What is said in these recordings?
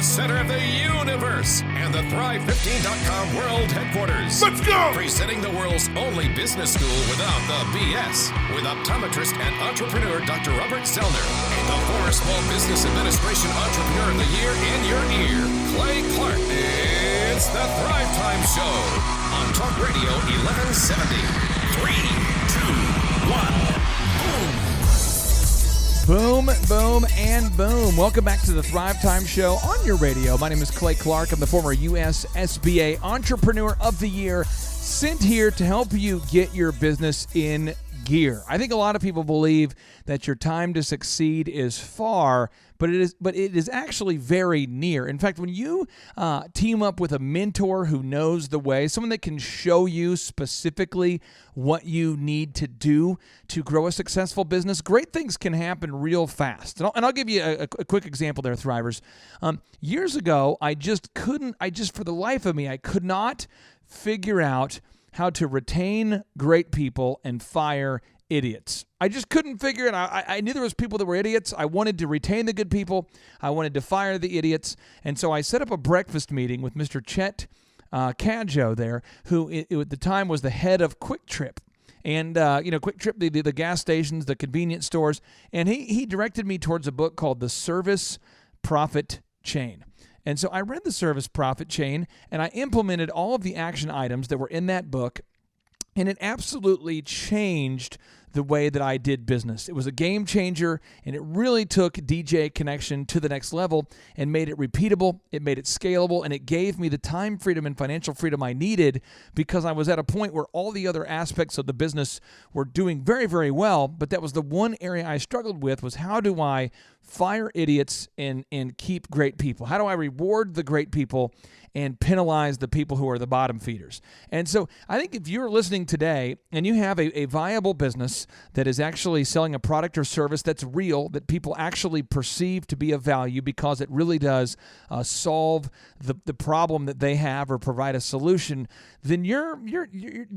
center of the universe, and the Thrive15.com world headquarters. Let's go! Presenting the world's only business school without the BS, with optometrist and entrepreneur Dr. Robert Zellner, and the former Small Business Administration Entrepreneur of the Year in your ear, Clay Clark. It's the Thrivetime Show on Talk Radio 1170. 3, 2, 1, boom. Boom, boom, and boom. Welcome back to the Thrivetime Show on your radio. My name is Clay Clark. I'm the former U.S. SBA Entrepreneur of the Year, sent here to help you get your business in gear. I think a lot of people believe that your time to succeed is far, but it is actually very near. In fact, when you team up with a mentor who knows the way, someone that can show you specifically what you need to do to grow a successful business, great things can happen real fast. And I'll give you a quick example there, Thrivers. Years ago, I for the life of me, I could not figure out how to retain great people and fire idiots. I just couldn't figure it out. I knew there was people that were idiots. I wanted to retain the good people. I wanted to fire the idiots. And so I set up a breakfast meeting with Mr. Chet Cadjo there, who at the time was the head of Quick Trip. And, Quick Trip, the gas stations, the convenience stores. And he directed me towards a book called The Service Profit Chain. And so I read the Service Profit Chain, and I implemented all of the action items that were in that book, and it absolutely changed the way that I did business. It was a game changer, and it really took DJ Connection to the next level and made it repeatable, it made it scalable, and it gave me the time freedom and financial freedom I needed because I was at a point where all the other aspects of the business were doing very, very well, but that was the one area I struggled with was how do I fire idiots and keep great people? How do I reward the great people and penalize the people who are the bottom feeders? And so I think if you're listening today and you have a viable business that is actually selling a product or service that's real, that people actually perceive to be of value because it really does solve the problem that they have or provide a solution, then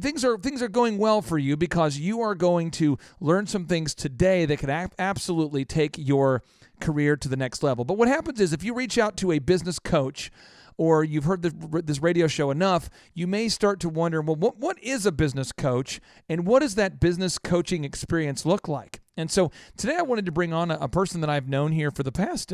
things are going well for you because you are going to learn some things today that could absolutely take your career to the next level. But what happens is if you reach out to a business coach or you've heard this radio show enough, you may start to wonder, well, what is a business coach and what does that business coaching experience look like? And so today I wanted to bring on a person that I've known here for the past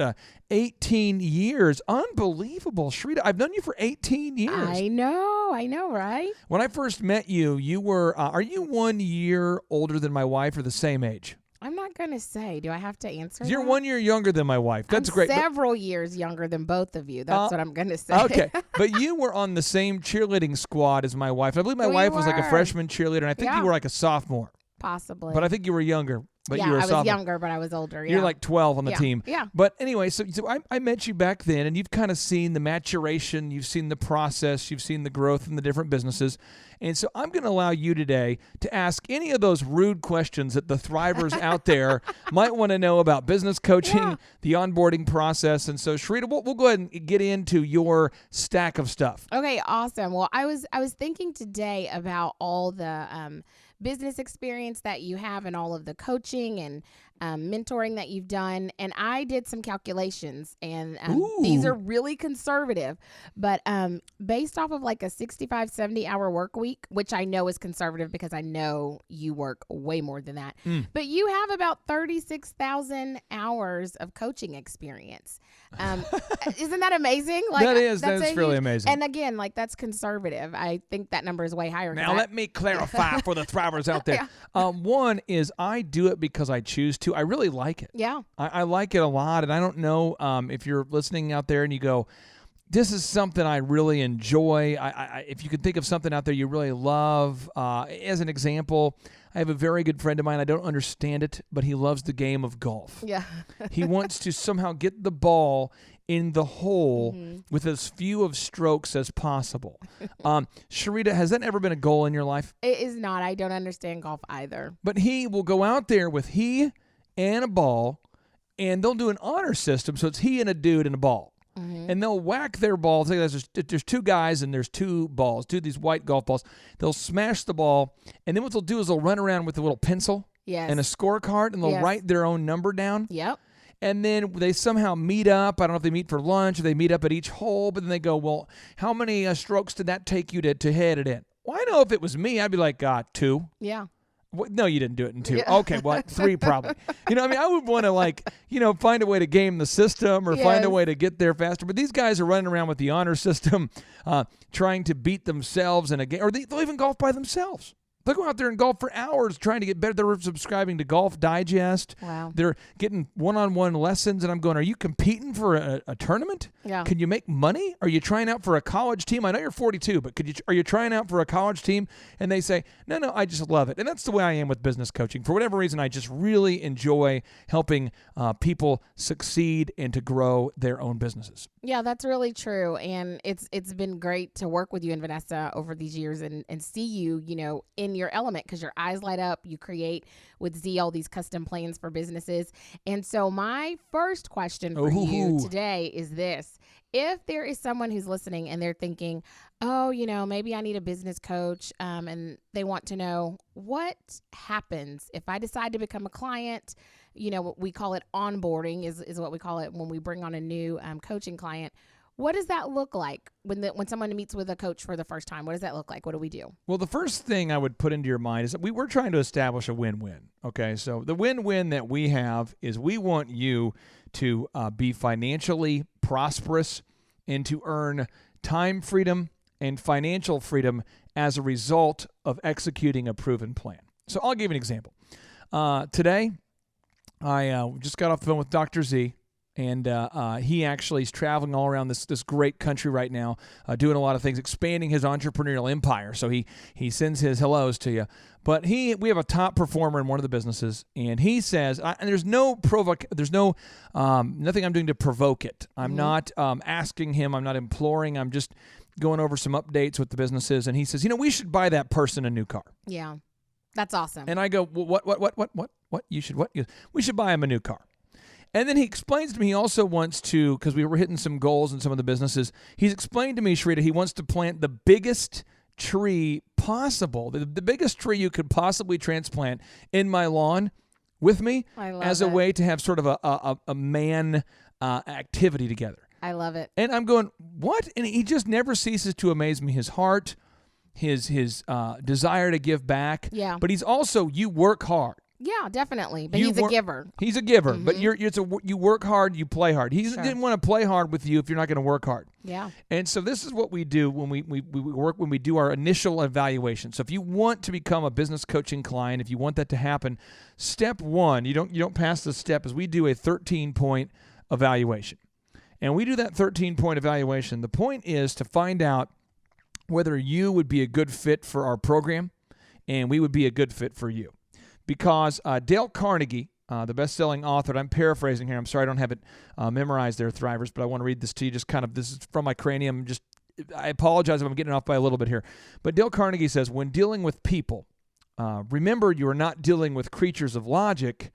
18 years. Unbelievable. Shrita, I've known you for 18 years. I know, right? When I first met you, you were, are you 1 year older than my wife or the same age? I'm not going to say. Do I have to answer You're that? 1 year younger than my wife. That's I'm great. Several years younger than both of you. That's what I'm going to say. Okay. But you were on the same cheerleading squad as my wife. I believe my wife was like a freshman cheerleader, and I think you were like a sophomore. Possibly. But I think you were younger. But yeah, you were a I was sophomore. younger, but I was older. You're like 12 on the team. Yeah. But anyway, so I met you back then, and you've kind of seen the maturation, you've seen the process, you've seen the growth in the different businesses. And so I'm going to allow you today to ask any of those rude questions that the Thrivers out there might want to know about business coaching, the onboarding process. And so, Shrita, we'll go ahead and get into your stack of stuff. Okay, awesome. Well, I was thinking today about all the business experience that you have and all of the coaching and mentoring that you've done. And I did some calculations, and these are really conservative, but based off of like a 65, 70-hour work week, which I know is conservative because I know you work way more than that, but you have about 36,000 hours of coaching experience. Isn't that amazing? Like, that's really amazing. And again, like that's conservative. I think that number is way higher. Now, let me clarify for the Thrivers out there. One is I do it because I choose to. I really like it. Yeah. I like it a lot, and I don't know if you're listening out there and you go, this is something I really enjoy. If you can think of something out there you really love, as an example, I have a very good friend of mine. I don't understand it, but he loves the game of golf. Yeah. He wants to somehow get the ball in the hole with as few of strokes as possible. Shrita, has that ever been a goal in your life? It is not. I don't understand golf either. But he will go out there with he and a ball, and they'll do an honor system, so it's he and a dude and a ball. And they'll whack their balls. There's two guys and there's two balls, two of these white golf balls. They'll smash the ball, and then what they'll do is they'll run around with a little pencil and a scorecard, and they'll write their own number down. Yep. and then they somehow meet up. I don't know if they meet for lunch or they meet up at each hole, but then they go, well, how many strokes did that take you to hit it in? Well, I know if it was me, I'd be like, 2. Yeah. No, you didn't do it in 2. Yeah. Okay, well, 3 probably. I would want to find a way to game the system or find a way to get there faster. But these guys are running around with the honor system, trying to beat themselves in a game, or they'll even golf by themselves. They'll go out there and golf for hours trying to get better. They're subscribing to Golf Digest. Wow. They're getting one-on-one lessons. And I'm going, are you competing for a tournament? Yeah. Can you make money? Are you trying out for a college team? I know you're 42, but are you trying out for a college team? And they say, no, I just love it. And that's the way I am with business coaching. For whatever reason, I just really enjoy helping people succeed and to grow their own businesses. Yeah, that's really true. And it's been great to work with you and Vanessa over these years and see you, in your element, because your eyes light up. You create with Z all these custom plans for businesses. And so my first question for you today is this. If there is someone who's listening and they're thinking, maybe I need a business coach, and they want to know what happens if I decide to become a client. We call it onboarding is what we call it when we bring on a new coaching client. What does that look like when someone meets with a coach for the first time? What does that look like? What do we do? Well, the first thing I would put into your mind is that we're trying to establish a win-win. Okay, so the win-win that we have is we want you to be financially prosperous and to earn time freedom and financial freedom as a result of executing a proven plan. So I'll give you an example. Today, I just got off the phone with Dr. Z. And he actually is traveling all around this great country right now, doing a lot of things, expanding his entrepreneurial empire. So he sends his hellos to you. But we have a top performer in one of the businesses, and he says, and there's nothing I'm doing to provoke it. I'm not asking him. I'm not imploring. I'm just going over some updates with the businesses. And he says, we should buy that person a new car. Yeah, that's awesome. And I go, well, what? You should what? He goes, we should buy him a new car. And then he explains to me he also wants to, because we were hitting some goals in some of the businesses, he's explained to me, Sharita, he wants to plant the biggest tree possible, the biggest tree you could possibly transplant in my lawn with me as a way to have sort of a man activity together. I love it. And I'm going, what? And he just never ceases to amaze me. His heart, his desire to give back. Yeah. But he's also, you work hard. Yeah, definitely. But he's a giver. He's a giver, but you work hard, you play hard. He didn't want to play hard with you if you're not going to work hard. Yeah. And so this is what we do when we work, when we do our initial evaluation. So if you want to become a business coaching client, if you want that to happen, step 1, you don't pass this step, is we do a 13-point evaluation. And we do that 13-point evaluation. The point is to find out whether you would be a good fit for our program and we would be a good fit for you. Because Dale Carnegie, the best-selling author, and I'm paraphrasing here. I'm sorry I don't have it memorized there, Thrivers, but I want to read this to you. This is from my cranium. I apologize if I'm getting off by a little bit here. But Dale Carnegie says, when dealing with people, remember you are not dealing with creatures of logic,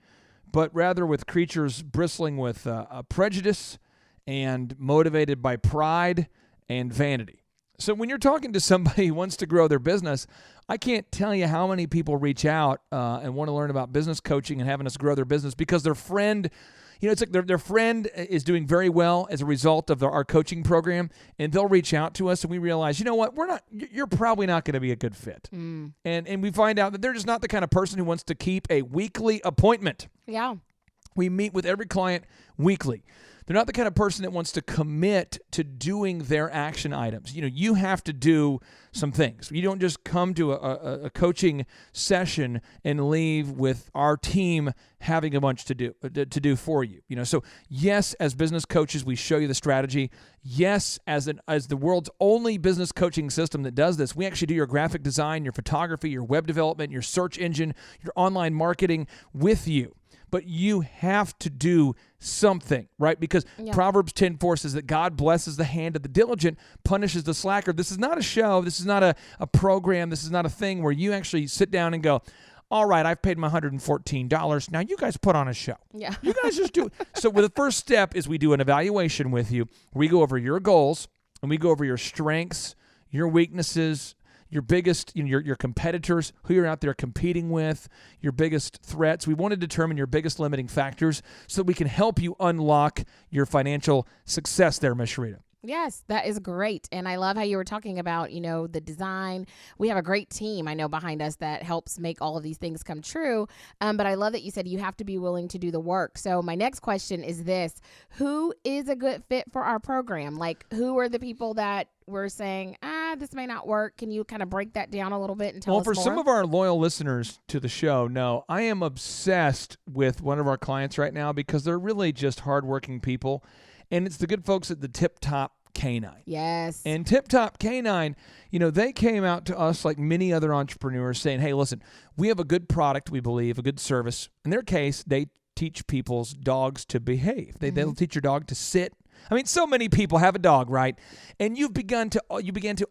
but rather with creatures bristling with prejudice and motivated by pride and vanity. So when you're talking to somebody who wants to grow their business, I can't tell you how many people reach out and want to learn about business coaching and having us grow their business because their friend, it's like their friend is doing very well as a result of our coaching program, and they'll reach out to us and we realize, you're probably not going to be a good fit. And we find out that they're just not the kind of person who wants to keep a weekly appointment. Yeah. We meet with every client weekly. They're not the kind of person that wants to commit to doing their action items. You have to do some things. You don't just come to a coaching session and leave with our team having a bunch to do for you. So yes, as business coaches, we show you the strategy. Yes, as the world's only business coaching system that does this, we actually do your graphic design, your photography, your web development, your search engine, your online marketing with you. But you have to do something, right? Because Proverbs 10:4 says that God blesses the hand of the diligent, punishes the slacker. This is not a show. This is not a program. This is not a thing where you actually sit down and go, all right, I've paid my $114. Now you guys put on a show. Yeah. You guys just do it. So the first step is we do an evaluation with you. We go over your goals, and we go over your strengths, your weaknesses, your biggest, your competitors, who you're out there competing with, your biggest threats. We want to determine your biggest limiting factors so that we can help you unlock your financial success there, Ms. Sharita. Yes, that is great. And I love how you were talking about, the design. We have a great team, I know, behind us that helps make all of these things come true. But I love that you said you have to be willing to do the work. So my next question is this: who is a good fit for our program? Like, who are the people that we're saying, this may not work? Can you kind of break that down a little bit and tell us more? Well, for some of our loyal listeners to the show, no, I am obsessed with one of our clients right now because they're really just hardworking people. And it's the good folks at the Tip Top Canine. Yes. And Tip Top Canine, they came out to us like many other entrepreneurs saying, hey, listen, we have a good product, we believe, a good service. In their case, they teach people's dogs to behave. They'll teach your dog to sit. I mean, so many people have a dog, right? And you began to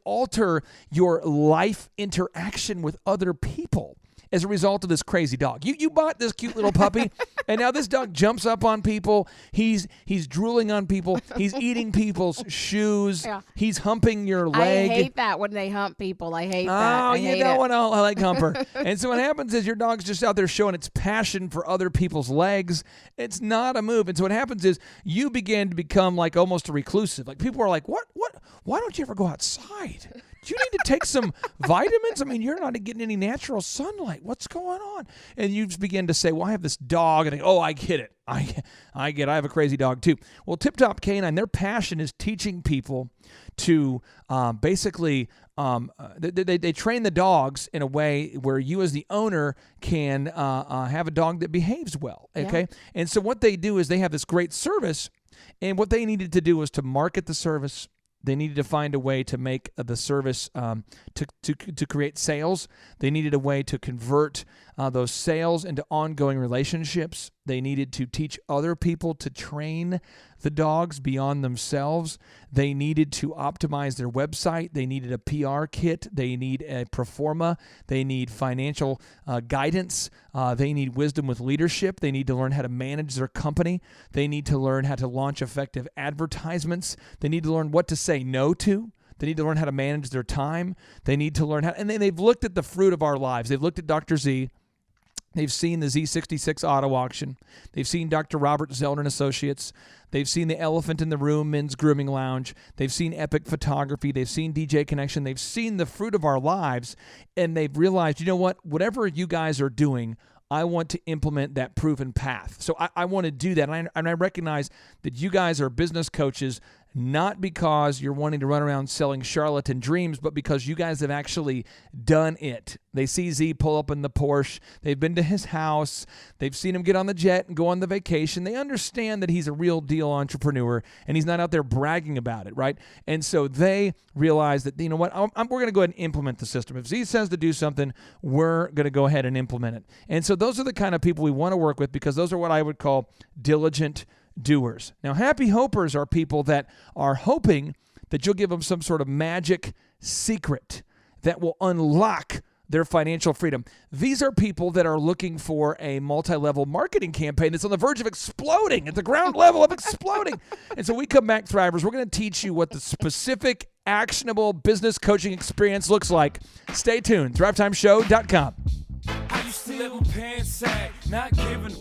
alter your life interaction with other people as a result of this crazy dog. You bought this cute little puppy, and now this dog jumps up on people. He's drooling on people. He's eating people's shoes. Yeah. He's humping your leg. I hate that when they hump people. I hate that. Oh, I hate it. what I like humper. And so what happens is your dog's just out there showing its passion for other people's legs. It's not a move. And so what happens is you begin to become like almost a reclusive. Like people are like, what? Why don't you ever go outside? Do you need to take some vitamins? I mean, you're not getting any natural sunlight. What's going on? And you just begin to say, well, I have this dog. And I get it. I have a crazy dog too. Well, Tip Top Canine, their passion is teaching people to basically, they train the dogs in a way where you as the owner can have a dog that behaves well. Okay. Yeah. And so what they do is they have this great service. And what they needed to do was to market the service. They needed to find a way to make the service to create sales. They needed a way to convert those sales into ongoing relationships. They needed to teach other people to train the dogs beyond themselves. They needed to optimize their website. They needed a PR kit. They need a pro forma. They need financial guidance. They need wisdom with leadership. They need to learn how to manage their company. They need to learn how to launch effective advertisements. They need to learn what to say no to. They need to learn how to manage their time. They need to learn how, and they've looked at the fruit of our lives. They've looked at Dr. Z. They've seen the Z66 auto auction. They've seen Dr. Robert Zellner and Associates. They've seen the Elephant in the Room Men's Grooming Lounge. They've seen Epic Photography. They've seen DJ Connection. They've seen the fruit of our lives, and they've realized, you know what? Whatever you guys are doing, I want to implement that proven path. So I want to do that. And I recognize that you guys are business coaches, not because you're wanting to run around selling charlatan dreams, but because you guys have actually done it. They see Z pull up in the Porsche. They've been to his house. They've seen him get on the jet and go on the vacation. They understand that he's a real deal entrepreneur and he's not out there bragging about it, right? And so they realize that, you know what, we're going to go ahead and implement the system. If Z says to do something, we're going to go ahead and implement it. And so those are the kind of people we want to work with because those are what I would call diligent doers. Now, happy hopers are people that are hoping that you'll give them some sort of magic secret that will unlock their financial freedom. These are people that are looking for a multi-level marketing campaign that's on the verge of exploding, at the ground level of exploding. And so we come back, Thrivers, we're going to teach you what the specific, actionable business coaching experience looks like. Stay tuned. Thrivetimeshow.com. I used to live on pants sag, not giving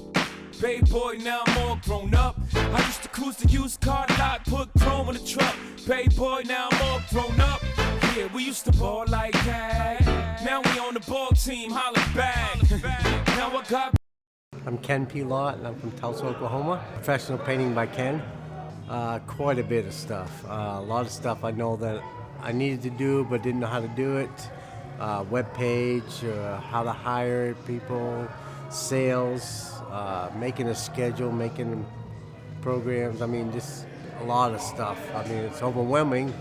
baby boy, now I'm all grown up. I used to cruise the used car lot, put chrome in the truck. Baby boy, now I'm all grown up. Yeah, we used to ball like that. Now we on the ball team, holla back. Now I got. I'm Ken P. Lott, and I'm from Tulsa, Oklahoma. Professional painting by Ken. Quite a bit of stuff. A lot of stuff I know that I needed to do but didn't know how to do it. Web page, how to hire people, sales, making a schedule, making programs. I mean, just a lot of stuff. I mean, it's overwhelming,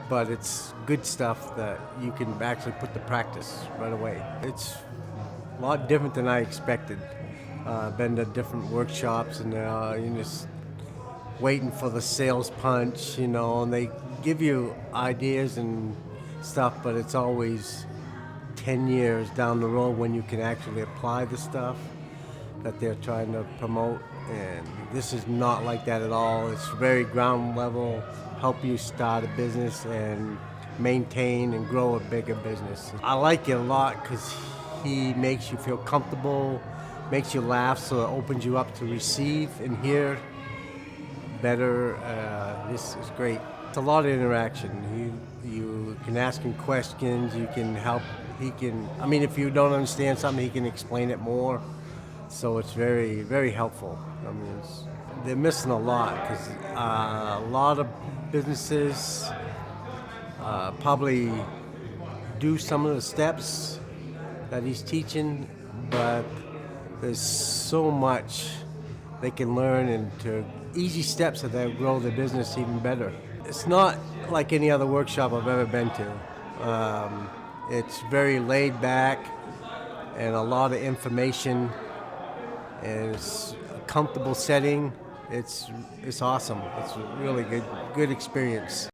but it's good stuff that you can actually put to practice right away. It's a lot different than I expected. Been to different workshops and you're just waiting for the sales punch, you know, and they give you ideas and stuff, but it's always 10 years down the road when you can actually apply the stuff that they're trying to promote. And this is not like that at all. It's very ground level, help you start a business and maintain and grow a bigger business. I like it a lot because he makes you feel comfortable, makes you laugh, so it opens you up to receive and hear better. This is great. It's a lot of interaction. You can ask him questions, you can help, if you don't understand something, he can explain it more. So it's very, very helpful. They're missing a lot because a lot of businesses probably do some of the steps that he's teaching, but there's so much they can learn into easy steps that they'll grow their business even better. It's not like any other workshop I've ever been to. It's very laid back and a lot of information, and it's a comfortable setting. It's awesome. It's a really good experience.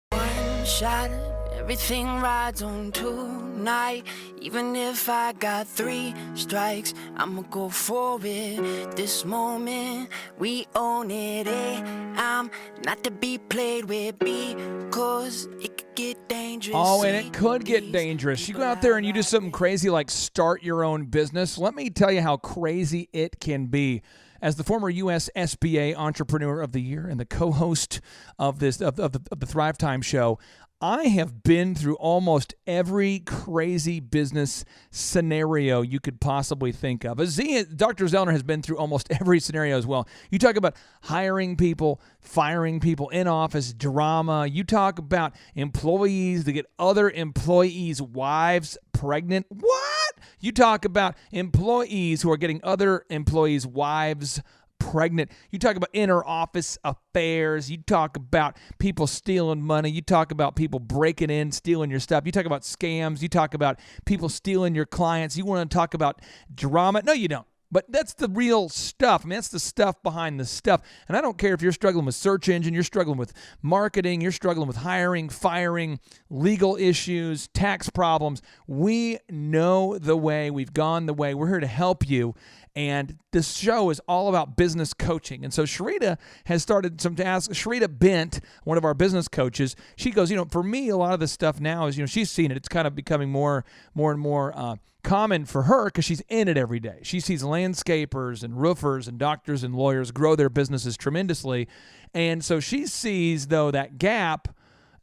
One shot, everything rides on tonight. Even if I got 3 strikes, I'ma go for it. This moment, we own it. I'm not to be played with because it could get dangerous. Oh, and it could get dangerous. You go out there and you do something crazy like start your own business. Let me tell you how crazy it can be. As the former U.S. SBA Entrepreneur of the Year and the co-host of the Thrivetime Show, I have been through almost every crazy business scenario you could possibly think of. Dr. Zellner has been through almost every scenario as well. You talk about hiring people, firing people in office, drama. You talk about employees that get other employees' wives pregnant. What? You talk about employees who are getting other employees' wives pregnant. You talk about inter-office affairs. You talk about people stealing money. You talk about people breaking in, stealing your stuff. You talk about scams. You talk about people stealing your clients. You want to talk about drama? No, you don't. But that's the real stuff. That's the stuff behind the stuff. And I don't care if you're struggling with search engine, you're struggling with marketing, you're struggling with hiring, firing, legal issues, tax problems. We know the way. We've gone the way. We're here to help you. And this show is all about business coaching. And so Sharita has started some tasks. Sharita Bent, one of our business coaches, she goes, for me, a lot of this stuff now is, she's seen it. It's kind of becoming more and more common for her because she's in it every day. She sees landscapers and roofers and doctors and lawyers grow their businesses tremendously. And so she sees, though, that gap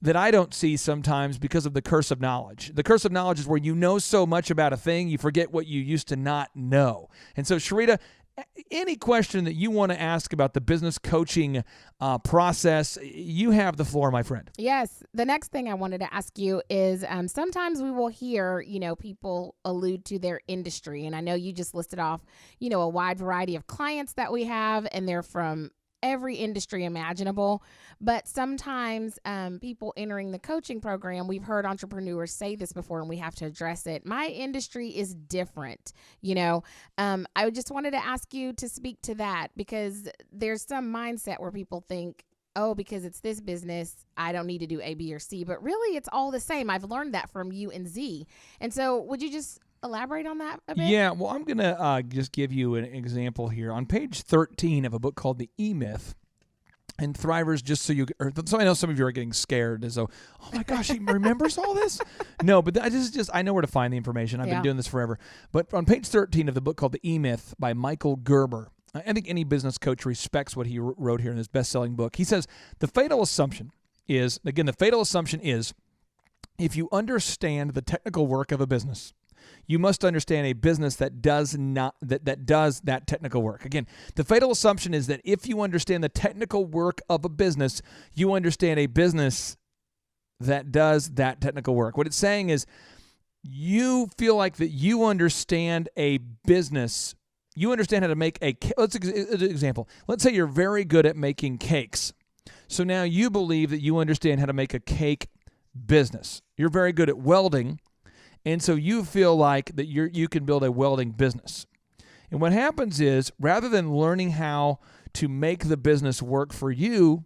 that I don't see sometimes because of the curse of knowledge. The curse of knowledge is where you know so much about a thing, you forget what you used to not know. And so, Sharita, any question that you want to ask about the business coaching process, you have the floor, my friend. Yes. The next thing I wanted to ask you is sometimes we will hear, people allude to their industry. And I know you just listed off, a wide variety of clients that we have, and they're from every industry imaginable. But sometimes people entering the coaching program, we've heard entrepreneurs say this before, and we have to address it. My industry is different. I just wanted to ask you to speak to that, because there's some mindset where people think, oh, because it's this business, I don't need to do A, B, or C. But really, it's all the same. I've learned that from you and Z. And so would you just elaborate on that a bit? Yeah, well, I'm going to just give you an example here. On page 13 of a book called The E-Myth, and Thrivers, so I know some of you are getting scared as though, oh my gosh, he remembers all this? No, but I know where to find the information. I've been doing this forever. But on page 13 of the book called The E-Myth by Michael Gerber, I think any business coach respects what he wrote here in his best-selling book. He says, the fatal assumption is, if you understand the technical work of a business, you must understand a business that does that technical work. Again, the fatal assumption is that if you understand the technical work of a business, you understand a business that does that technical work. What it's saying is, you feel like that you understand a business. You understand how to make let's example. Let's say you're very good at making cakes. So now you believe that you understand how to make a cake business. You're very good at welding. And so you feel like that you can build a welding business. And what happens is, rather than learning how to make the business work for you,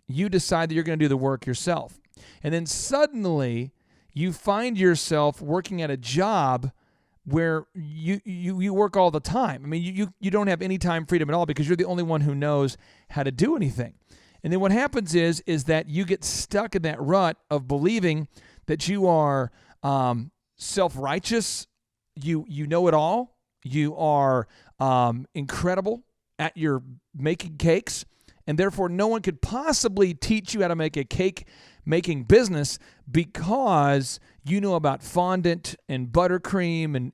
you decide that you're going to do the work yourself. And then suddenly you find yourself working at a job where you work all the time. I mean, you don't have any time freedom at all because you're the only one who knows how to do anything. And then what happens is that you get stuck in that rut of believing that you are self-righteous, you know it all, you are incredible at your making cakes, and therefore no one could possibly teach you how to make a cake making business because you know about fondant and buttercream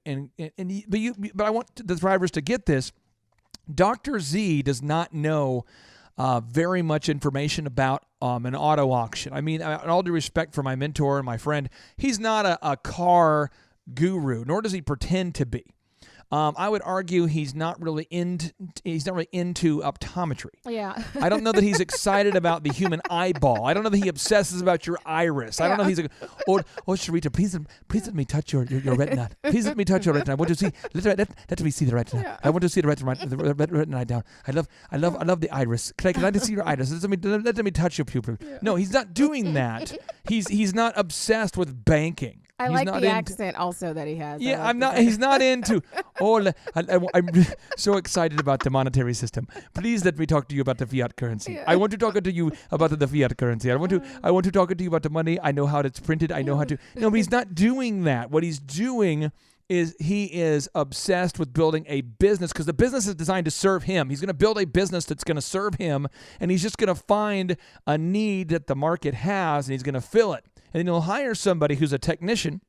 but I want the Thrivers to get this. Dr. Z does not know very much information about an auto auction. I mean, all due respect for my mentor and my friend, he's not a car guru, nor does he pretend to be. I would argue he's not really into optometry. Yeah. I don't know that he's excited about the human eyeball. I don't know that he obsesses about your iris. I don't know. He's like, oh, Sharita, please let me touch your retina. Please let me touch your retina. I want to see. Let me see the retina. Yeah. I want to see the retina down. I love the iris. Can I just see your iris? Let me touch your pupil. Yeah. No, he's not doing that. He's not obsessed with banking. I like the accent also that he has. Yeah, he's not into. I'm so excited about the monetary system. Please let me talk to you about the fiat currency. Yeah. I want to talk to you about the fiat currency. I want to talk to you about the money. I know how it's printed. I know how to. No, but he's not doing that. What he's doing is he is obsessed with building a business because the business is designed to serve him. He's going to build a business that's going to serve him, and he's just going to find a need that the market has, and he's going to fill it. And then he'll hire somebody who's a technician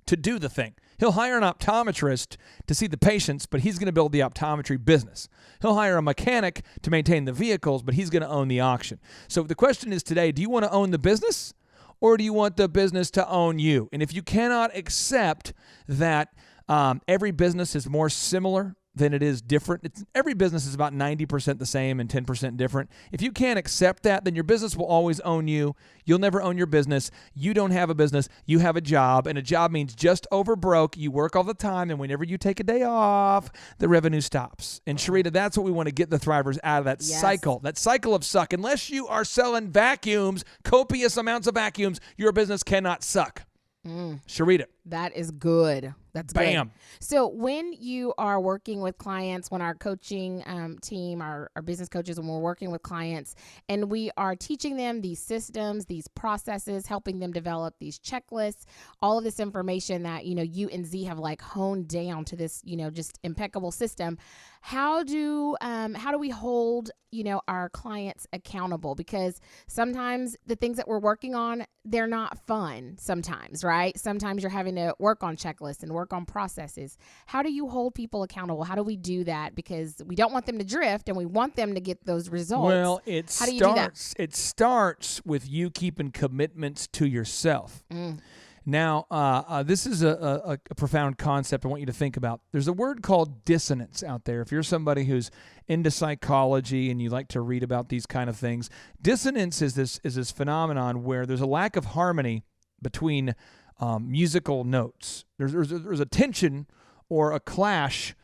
to do the thing. He'll hire an optometrist to see the patients, but he's going to build the optometry business. He'll hire a mechanic to maintain the vehicles, but he's going to own the auction. So the question is today, do you want to own the business or do you want the business to own you? And if you cannot accept that every business is more similar than it is different. Every business is about 90% the same and 10% different. If you can't accept that, then your business will always own you. You'll never own your business. You don't have a business. You have a job, and a job means just over broke. You work all the time, and whenever you take a day off, the revenue stops. And Sharita, that's what we want to get the Thrivers out of, that cycle of suck. Unless you are selling vacuums, copious amounts of vacuums, your business cannot suck. Sharita. That is good. That's bam. Good. So when you are working with clients, when our coaching team, our business coaches, when we're working with clients and we are teaching them these systems, these processes, helping them develop these checklists, all of this information that, you and Z have like honed down to this, just impeccable system. How do we hold, our clients accountable? Because sometimes the things that we're working on, they're not fun sometimes, right? Sometimes you're having to work on checklists and work on processes. How do you hold people accountable? How do we do that? Because we don't want them to drift and we want them to get those results. Well, how do you do that? It starts with you keeping commitments to yourself. Now, this is a profound concept I want you to think about. There's a word called dissonance out there. If you're somebody who's into psychology and you like to read about these kind of things, dissonance is this phenomenon where there's a lack of harmony between musical notes. There's a tension or a clash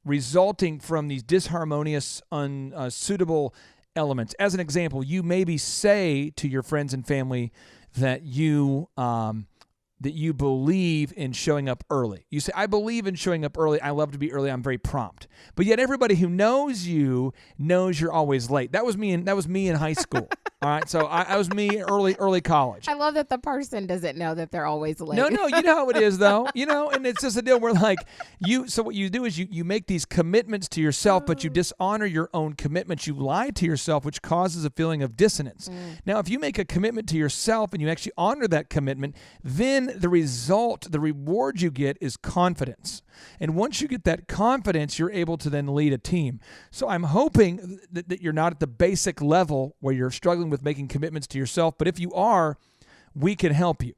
resulting from these disharmonious, unsuitable elements. As an example, you maybe say to your friends and family that you believe in showing up early. You say, I believe in showing up early. I love to be early. I'm very prompt. But yet everybody who knows you knows you're always late. That was me in high school. All right. So I was me early college. I love that the person doesn't know that they're always late. No, you know how it is though. And it's just a deal where so what you do is you make these commitments to yourself, but you dishonor your own commitments. You lie to yourself, which causes a feeling of dissonance. Now, if you make a commitment to yourself and you actually honor that commitment, then the reward you get is confidence. And once you get that confidence, you're able to then lead a team. So I'm hoping that you're not at the basic level where you're struggling with making commitments to yourself. But if you are, we can help you.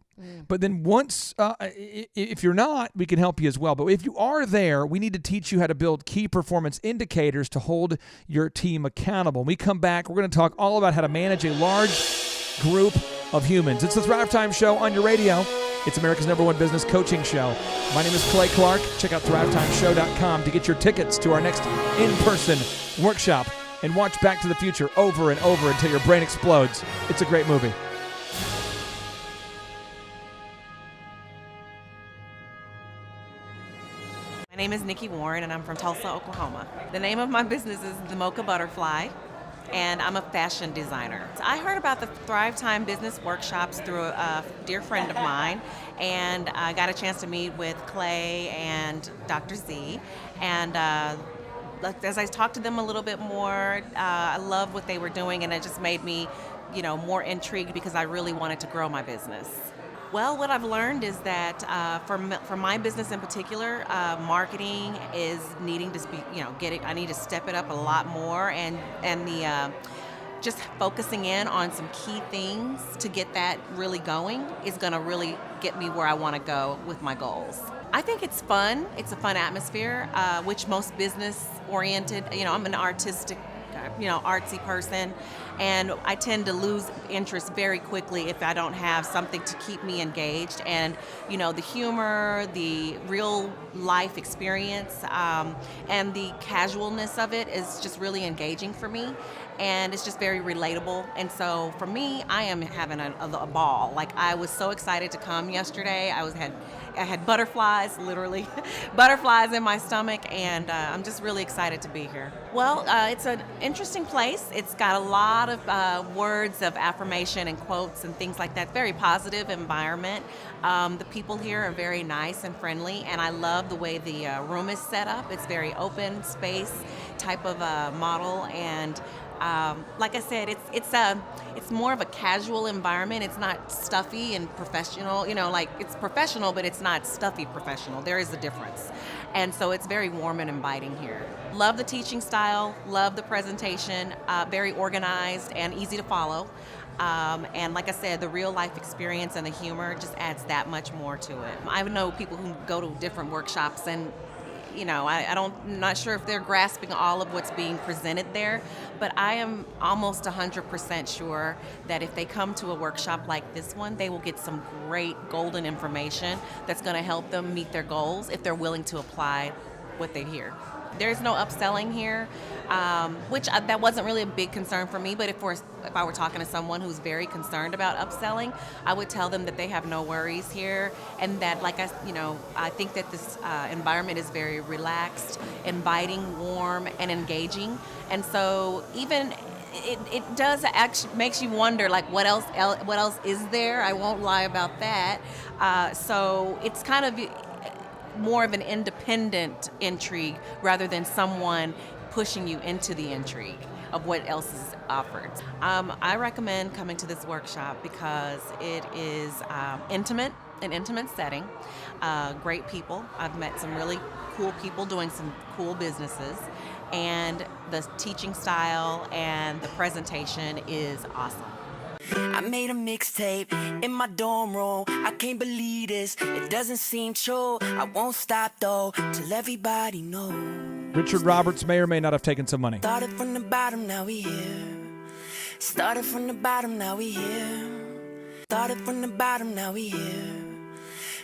But then once, if you're not, we can help you as well. But if you are there, we need to teach you how to build key performance indicators to hold your team accountable. When we come back, we're going to talk all about how to manage a large group of humans. It's the Thrivetime Show on your radio. It's America's #1 business coaching show. My name is Clay Clark. Check out thrivetimeshow.com to get your tickets to our next in-person workshop and watch Back to the Future over and over until your brain explodes. It's a great movie. My name is Nikki Warren, and I'm from Tulsa, Oklahoma. The name of my business is The Mocha Butterfly. and I'm a fashion designer. I heard about the Thrivetime Business Workshops through a dear friend of mine, and I got a chance to meet with Clay and Dr. Z, and as I talked to them a little bit more, I love what they were doing, and it just made me, more intrigued because I really wanted to grow my business. Well, what I've learned is that for my business in particular, marketing is needing to be, I need to step it up a lot more, and the just focusing in on some key things to get that really going is going to really get me where I want to go with my goals. I think it's fun. It's a fun atmosphere, which most business-oriented, I'm an artistic, artsy person, and I tend to lose interest very quickly if I don't have something to keep me engaged. And, the humor, the real life experience, and the casualness of it is just really engaging for me. And it's just very relatable. And so for me, I am having a ball. Like, I was so excited to come yesterday. I had butterflies, literally, butterflies in my stomach, and I'm just really excited to be here. Well, it's an interesting place. It's got a lot of words of affirmation and quotes and things like that. Very positive environment. The people here are very nice and friendly, and I love the way the room is set up. It's very open space type of model, and like I said, it's more of a casual environment. It's not stuffy and professional. It's professional, but it's not stuffy professional. There is a difference. And so it's very warm and inviting here. Love the teaching style, love the presentation, very organized and easy to follow. And like I said, the real life experience and the humor just adds that much more to it. I know people who go to different workshops, and I'm not sure if they're grasping all of what's being presented there, but I am almost 100% sure that if they come to a workshop like this one, they will get some great golden information that's going to help them meet their goals if they're willing to apply what they hear. There's no upselling here, that wasn't really a big concern for me, but if I were talking to someone who's very concerned about upselling, I would tell them that they have no worries here, and that, I think that this environment is very relaxed, inviting, warm, and engaging, and so even it does actually makes you wonder, what else is there? I won't lie about that. So it's kind of more of an independent intrigue rather than someone pushing you into the intrigue of what else is offered. I recommend coming to this workshop because it is an intimate setting, great people. I've met some really cool people doing some cool businesses, and the teaching style and the presentation is awesome. I made a mixtape in my dorm room. I can't believe this, it doesn't seem true. I won't stop though, till everybody knows. Richard Roberts may or may not have taken some money. Started from the bottom, now we here. Started from the bottom, now we here. Started from the bottom, now we here.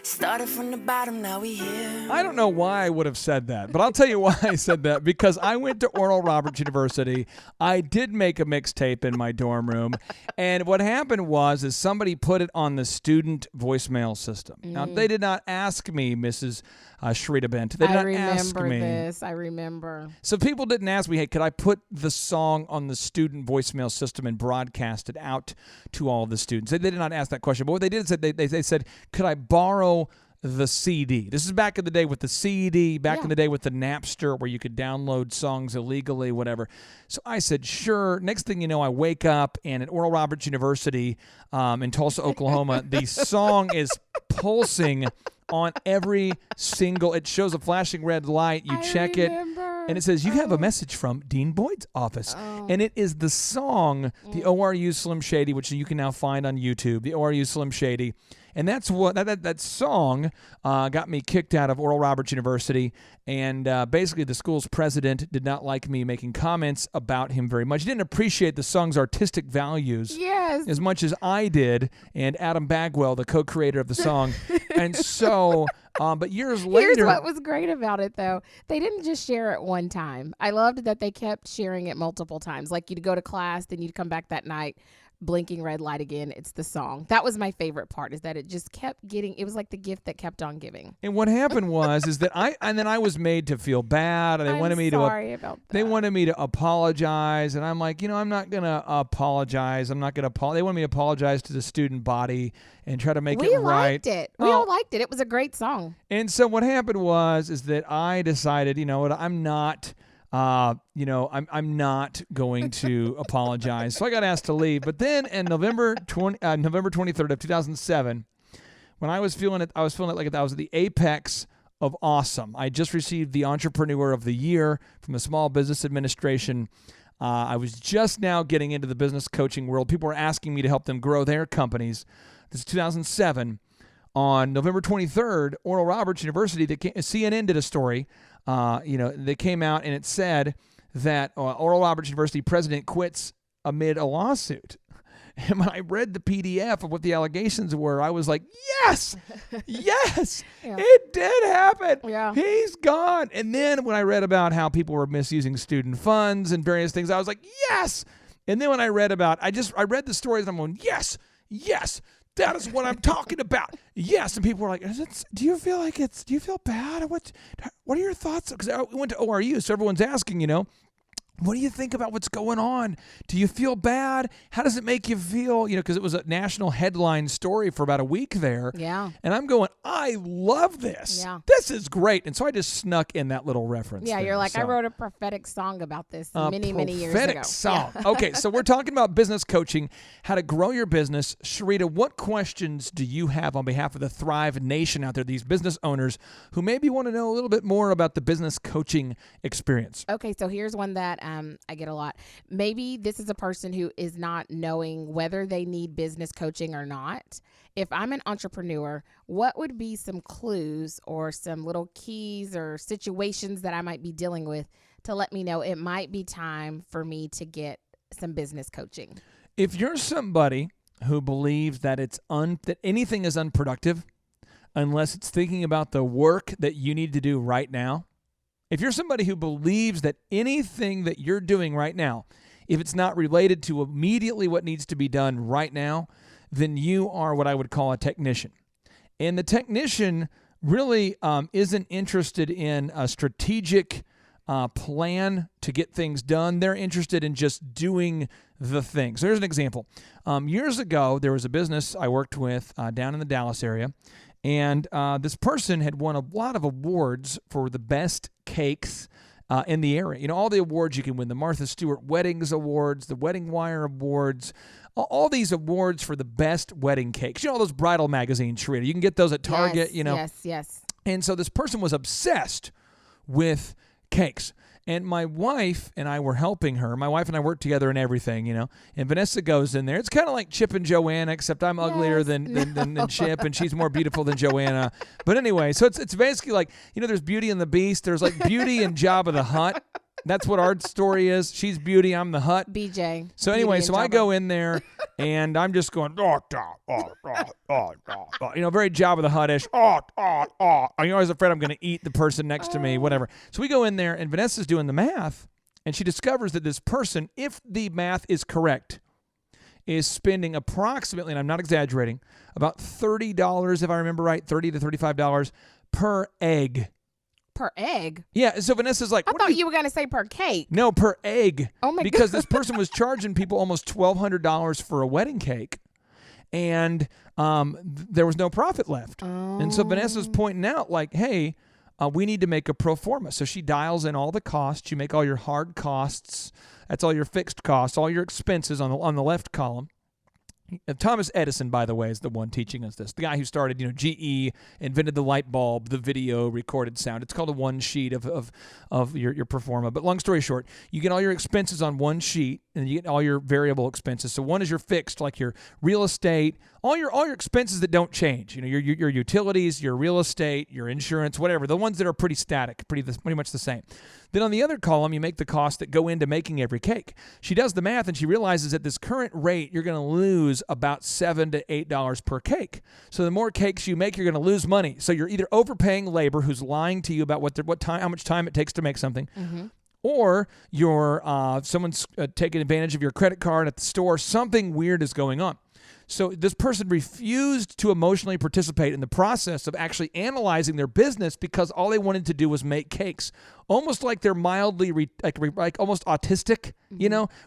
Started from the bottom, now we here. I don't know why I would have said that, but I'll tell you why I said that. Because I went to Oral Roberts University. I did make a mixtape in my dorm room. And what happened was somebody put it on the student voicemail system. Now, they did not ask me, Mrs. Shrita Bent. They did not ask me. I remember. So people didn't ask me, hey, could I put the song on the student voicemail system and broadcast it out to all of the students? They did not ask that question. But what they did is they said, could I borrow the CD? This is back in the day with the CD, in the day with the Napster, where you could download songs illegally, whatever. So I said, sure. Next thing you know, I wake up, and at Oral Roberts University in Tulsa, Oklahoma, the song is pulsing on every single, it shows a flashing red light. You check it, and it says, you have a message from Dean Boyd's office. And it is the song, the ORU Slim Shady, which you can now find on YouTube, the ORU Slim Shady. And that's what that song got me kicked out of Oral Roberts University. And basically, the school's president did not like me making comments about him very much. He didn't appreciate the song's artistic values as much as I did, and Adam Bagwell, the co-creator of the song. And so, but years later... Here's what was great about it, though. They didn't just share it one time. I loved that they kept sharing it multiple times. Like, you'd go to class, then you'd come back that night. blinking red light again. It's the song. That was my favorite part, is that it just kept getting, it was like the gift that kept on giving. And what happened was that I was made to feel bad. And they wanted me about that. They wanted me to apologize, and I'm like, I'm not gonna apologize. I'm not gonna apologize. They wanted me to apologize to the student body and try to make it right. We liked it. We all liked it. It was a great song. And so what happened is that I decided, what, I'm not. I'm not going to apologize. So I got asked to leave. But then in November 23rd of 2007, when I was feeling it like I was at the apex of awesome. I just received the Entrepreneur of the Year from the Small Business Administration. I was just now getting into the business coaching world. People were asking me to help them grow their companies. This is 2007. On November 23rd, Oral Roberts University, CNN did a story. They came out and it said that Oral Roberts University president quits amid a lawsuit. And when I read the PDF of what the allegations were, I was like, yes, yes, it did happen. Yeah. He's gone. And then when I read about how people were misusing student funds and various things, I was like, yes. And then when I read about, I read the stories and I'm going, yes, yes. That is what I'm talking about. Yes. And people were like, do you feel bad? What are your thoughts? Because we went to ORU, so everyone's asking, what do you think about what's going on? Do you feel bad? How does it make you feel? Because it was a national headline story for about a week there. Yeah. And I'm going, I love this. Yeah. This is great. And so I just snuck in that little reference. Yeah, there. you're like, so, I wrote a prophetic song about this many years ago. Prophetic song. Yeah. Okay, so we're talking about business coaching, how to grow your business. Sharita, what questions do you have on behalf of the Thrive Nation out there, these business owners who maybe want to know a little bit more about the business coaching experience? Okay, so here's one that I get a lot. Maybe this is a person who is not knowing whether they need business coaching or not. If I'm an entrepreneur, what would be some clues or some little keys or situations that I might be dealing with to let me know it might be time for me to get some business coaching? If you're somebody who believes that that anything is unproductive unless it's thinking about the work that you need to do right now, if you're somebody who believes that anything that you're doing right now, if it's not related to immediately what needs to be done right now, then you are what I would call a technician. And the technician really isn't interested in a strategic plan to get things done. They're interested in just doing the thing. So here's an example. Years ago, there was a business I worked with down in the Dallas area. And this person had won a lot of awards for the best cakes in the area. All the awards you can win, the Martha Stewart Weddings Awards, the Wedding Wire Awards, all these awards for the best wedding cakes. All those bridal magazines, Sharita. You can get those at Target, Yes. And so this person was obsessed with cakes. And my wife and I were helping her. My wife and I worked together in everything, And Vanessa goes in there. It's kind of like Chip and Joanna, except I'm uglier than Chip, and she's more beautiful than Joanna. But anyway, so it's basically like, there's Beauty and the Beast. There's like Beauty and Jabba the Hutt. That's what our story is. She's Beauty, I'm the Hutt. BJ. So anyway, I go in there, and I'm just going, very Jabba the Hutt-ish. I'm always afraid I'm going to eat the person next to me, whatever. So we go in there, and Vanessa's doing the math, and she discovers that this person, if the math is correct, is spending approximately, and I'm not exaggerating, about $30, if I remember right, $30 to $35 per egg. Per egg? Yeah, so Vanessa's like, I thought you were going to say per cake. No, per egg. Oh my God. Because this person was charging people almost $1,200 for a wedding cake, and there was no profit left. Oh. And so Vanessa's pointing out, like, hey, we need to make a pro forma. So she dials in all the costs. You make all your hard costs. That's all your fixed costs, all your expenses on the left column. Thomas Edison, by the way, is the one teaching us this. The guy who started, GE, invented the light bulb, the video recorded sound. It's called a one sheet of your pro forma. But long story short, you get all your expenses on one sheet, and you get all your variable expenses. So one is your fixed, like your real estate, all your expenses that don't change. Your utilities, your real estate, your insurance, whatever. The ones that are pretty static, pretty much the same. Then on the other column, you make the costs that go into making every cake. She does the math, and she realizes at this current rate, you're going to lose about $7 to $8 per cake. So the more cakes you make, you're going to lose money. So you're either overpaying labor, who's lying to you about how much time it takes to make something, or someone's taking advantage of your credit card at the store. Something weird is going on. So this person refused to emotionally participate in the process of actually analyzing their business because all they wanted to do was make cakes. Almost like they're mildly, like almost autistic,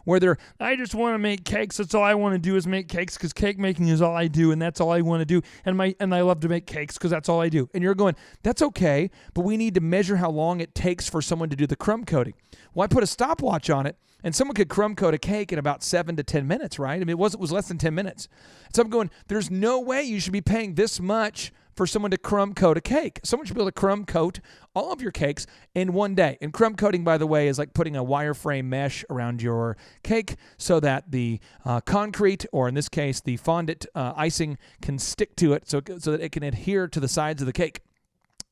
where I just want to make cakes. That's all I want to do is make cakes because cake making is all I do, and that's all I want to do. And I love to make cakes because that's all I do. And you're going, that's okay, but we need to measure how long it takes for someone to do the crumb coating. Well, I put a stopwatch on it, and someone could crumb coat a cake in about 7 to 10 minutes, right? I mean, it was less than 10 minutes. So I'm going, there's no way you should be paying this much for someone to crumb coat a cake. Someone should be able to crumb coat all of your cakes in one day. And crumb coating, by the way, is like putting a wireframe mesh around your cake so that the concrete, or in this case, the fondant icing, can stick to it so that it can adhere to the sides of the cake.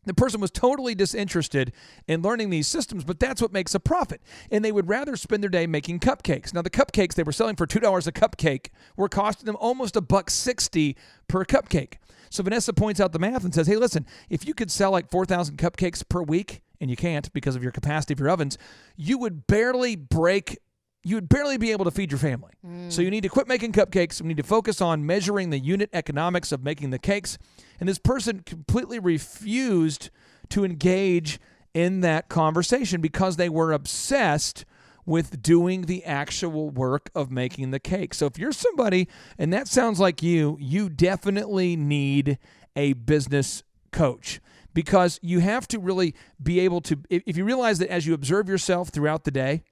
The person was totally disinterested in learning these systems, but that's what makes a profit. And they would rather spend their day making cupcakes. Now, the cupcakes they were selling for $2 a cupcake were costing them almost $1.60 per cupcake. So Vanessa points out the math and says, hey, listen, if you could sell like 4,000 cupcakes per week, and you can't because of your capacity of your ovens, you would barely be able to feed your family. So you need to quit making cupcakes. We need to focus on measuring the unit economics of making the cakes. And this person completely refused to engage in that conversation because they were obsessed with doing the actual work of making the cake. So if you're somebody, and that sounds like you definitely need a business coach, because you have to really be able to, if you realize that as you observe yourself throughout the day,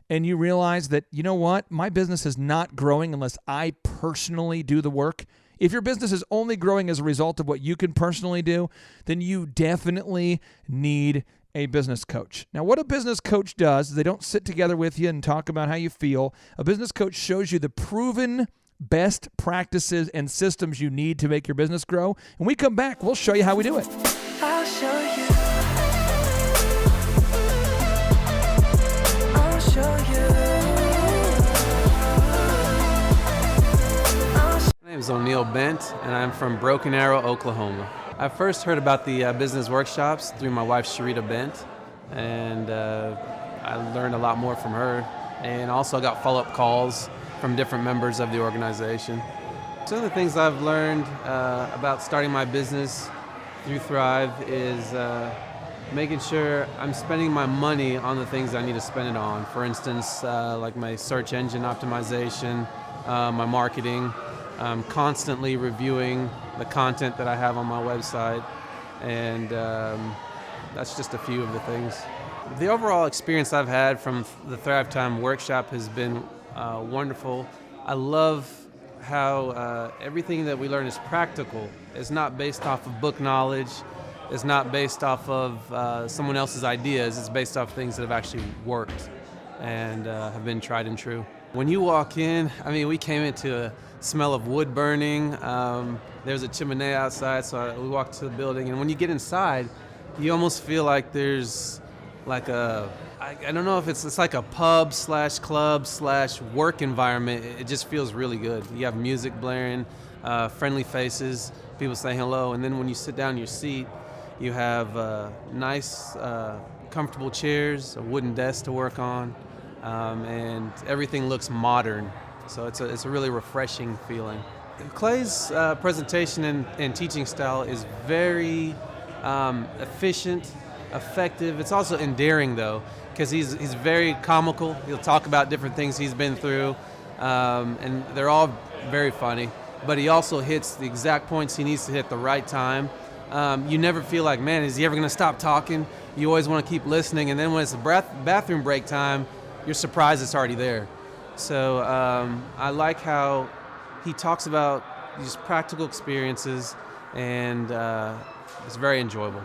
and you realize that, you know what, my business is not growing unless I personally do the work. If your business is only growing as a result of what you can personally do, then you definitely need a business coach. Now, what a business coach does is they don't sit together with you and talk about how you feel. A business coach shows you the proven best practices and systems you need to make your business grow. When we come back, we'll show you how we do it. I'll show you. My name is O'Neil Bent, and I'm from Broken Arrow, Oklahoma. I first heard about the business workshops through my wife, Sharita Bent, and I learned a lot more from her, and also got follow-up calls from different members of the organization. Some of the things I've learned about starting my business through Thrive is making sure I'm spending my money on the things I need to spend it on. For instance, like my search engine optimization, my marketing, constantly reviewing the content that I have on my website, and that's just a few of the things. The overall experience I've had from the Thrivetime workshop has been wonderful. I love how everything that we learn is practical. It's not based off of book knowledge. It's not based off of someone else's ideas. It's based off things that have actually worked and have been tried and true. When you walk in, I mean, we came into a smell of wood burning. There's a chimney outside, so we walked to the building. And when you get inside, you almost feel like there's like I don't know if it's like a pub / club / work environment. It just feels really good. You have music blaring, friendly faces, people saying hello. And then when you sit down in your seat, you have nice, comfortable chairs, a wooden desk to work on, and everything looks modern. So it's a really refreshing feeling. Clay's presentation and teaching style is very efficient, effective. It's also endearing, though, because he's very comical. He'll talk about different things he's been through, and they're all very funny. But he also hits the exact points he needs to hit at the right time. You never feel like, man, is he ever going to stop talking? You always want to keep listening, and then when it's the bathroom break time, you're surprised it's already there. So I like how he talks about these practical experiences, and it's very enjoyable.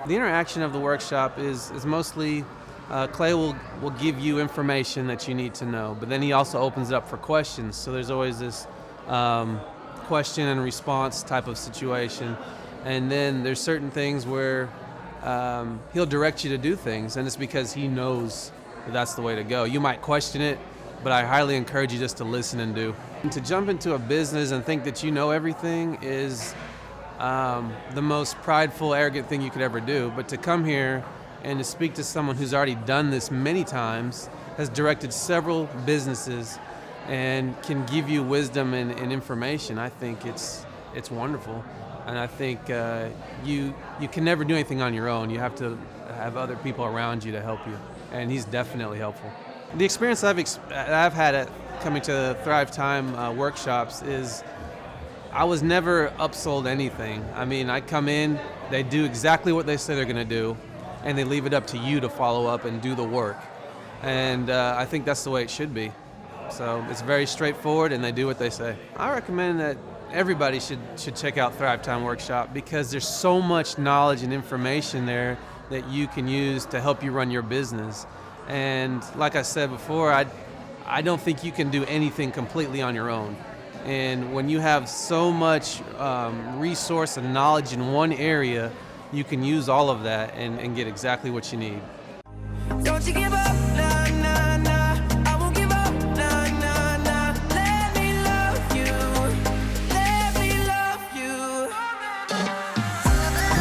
The interaction of the workshop is mostly Clay will give you information that you need to know, but then he also opens it up for questions. So there's always this question and response type of situation. And then there's certain things where he'll direct you to do things, and it's because he knows that that's the way to go. You might question it, but I highly encourage you just to listen and do. And to jump into a business and think that you know everything is the most prideful, arrogant thing you could ever do. But to come here and to speak to someone who's already done this many times, has directed several businesses, and can give you wisdom and information, I think it's wonderful. And I think you can never do anything on your own. You have to have other people around you to help you, and he's definitely helpful. The experience I've had at coming to Thrivetime workshops is I was never upsold anything. I mean, I come in, they do exactly what they say they're going to do, and they leave it up to you to follow up and do the work. And I think that's the way it should be. So it's very straightforward, and they do what they say. I recommend that everybody should check out Thrivetime Workshop, because there's so much knowledge and information there that you can use to help you run your business. And like I said before, I don't think you can do anything completely on your own. And when you have so much resource and knowledge in one area, you can use all of that and get exactly what you need. Don't you give up, nah, nah, nah. I won't give up, nah, nah, nah. Let me love you. Let me love you.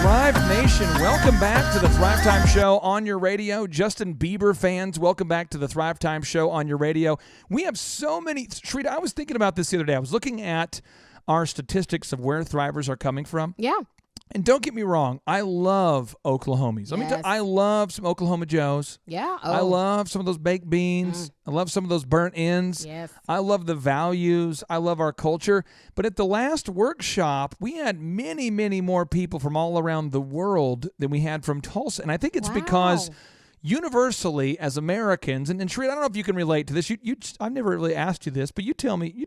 Thrive Nation, welcome back to the Thrivetime Show on your radio. Justin Bieber fans, welcome back to the Thrivetime Show on your radio. We have so many. Shrita, I was thinking about this the other day. I was looking at our statistics of where Thrivers are coming from. Yeah. And don't get me wrong, I love Oklahomies. Let me tell you, I love some Oklahoma Joes. Yeah. I love some of those baked beans. I love some of those burnt ends. Yes. I love the values. I love our culture. But at the last workshop, we had many, many more people from all around the world than we had from Tulsa. And I think it's because universally, as Americans, and Sheree, I don't know if you can relate to this. I've never really asked you this, but you tell me.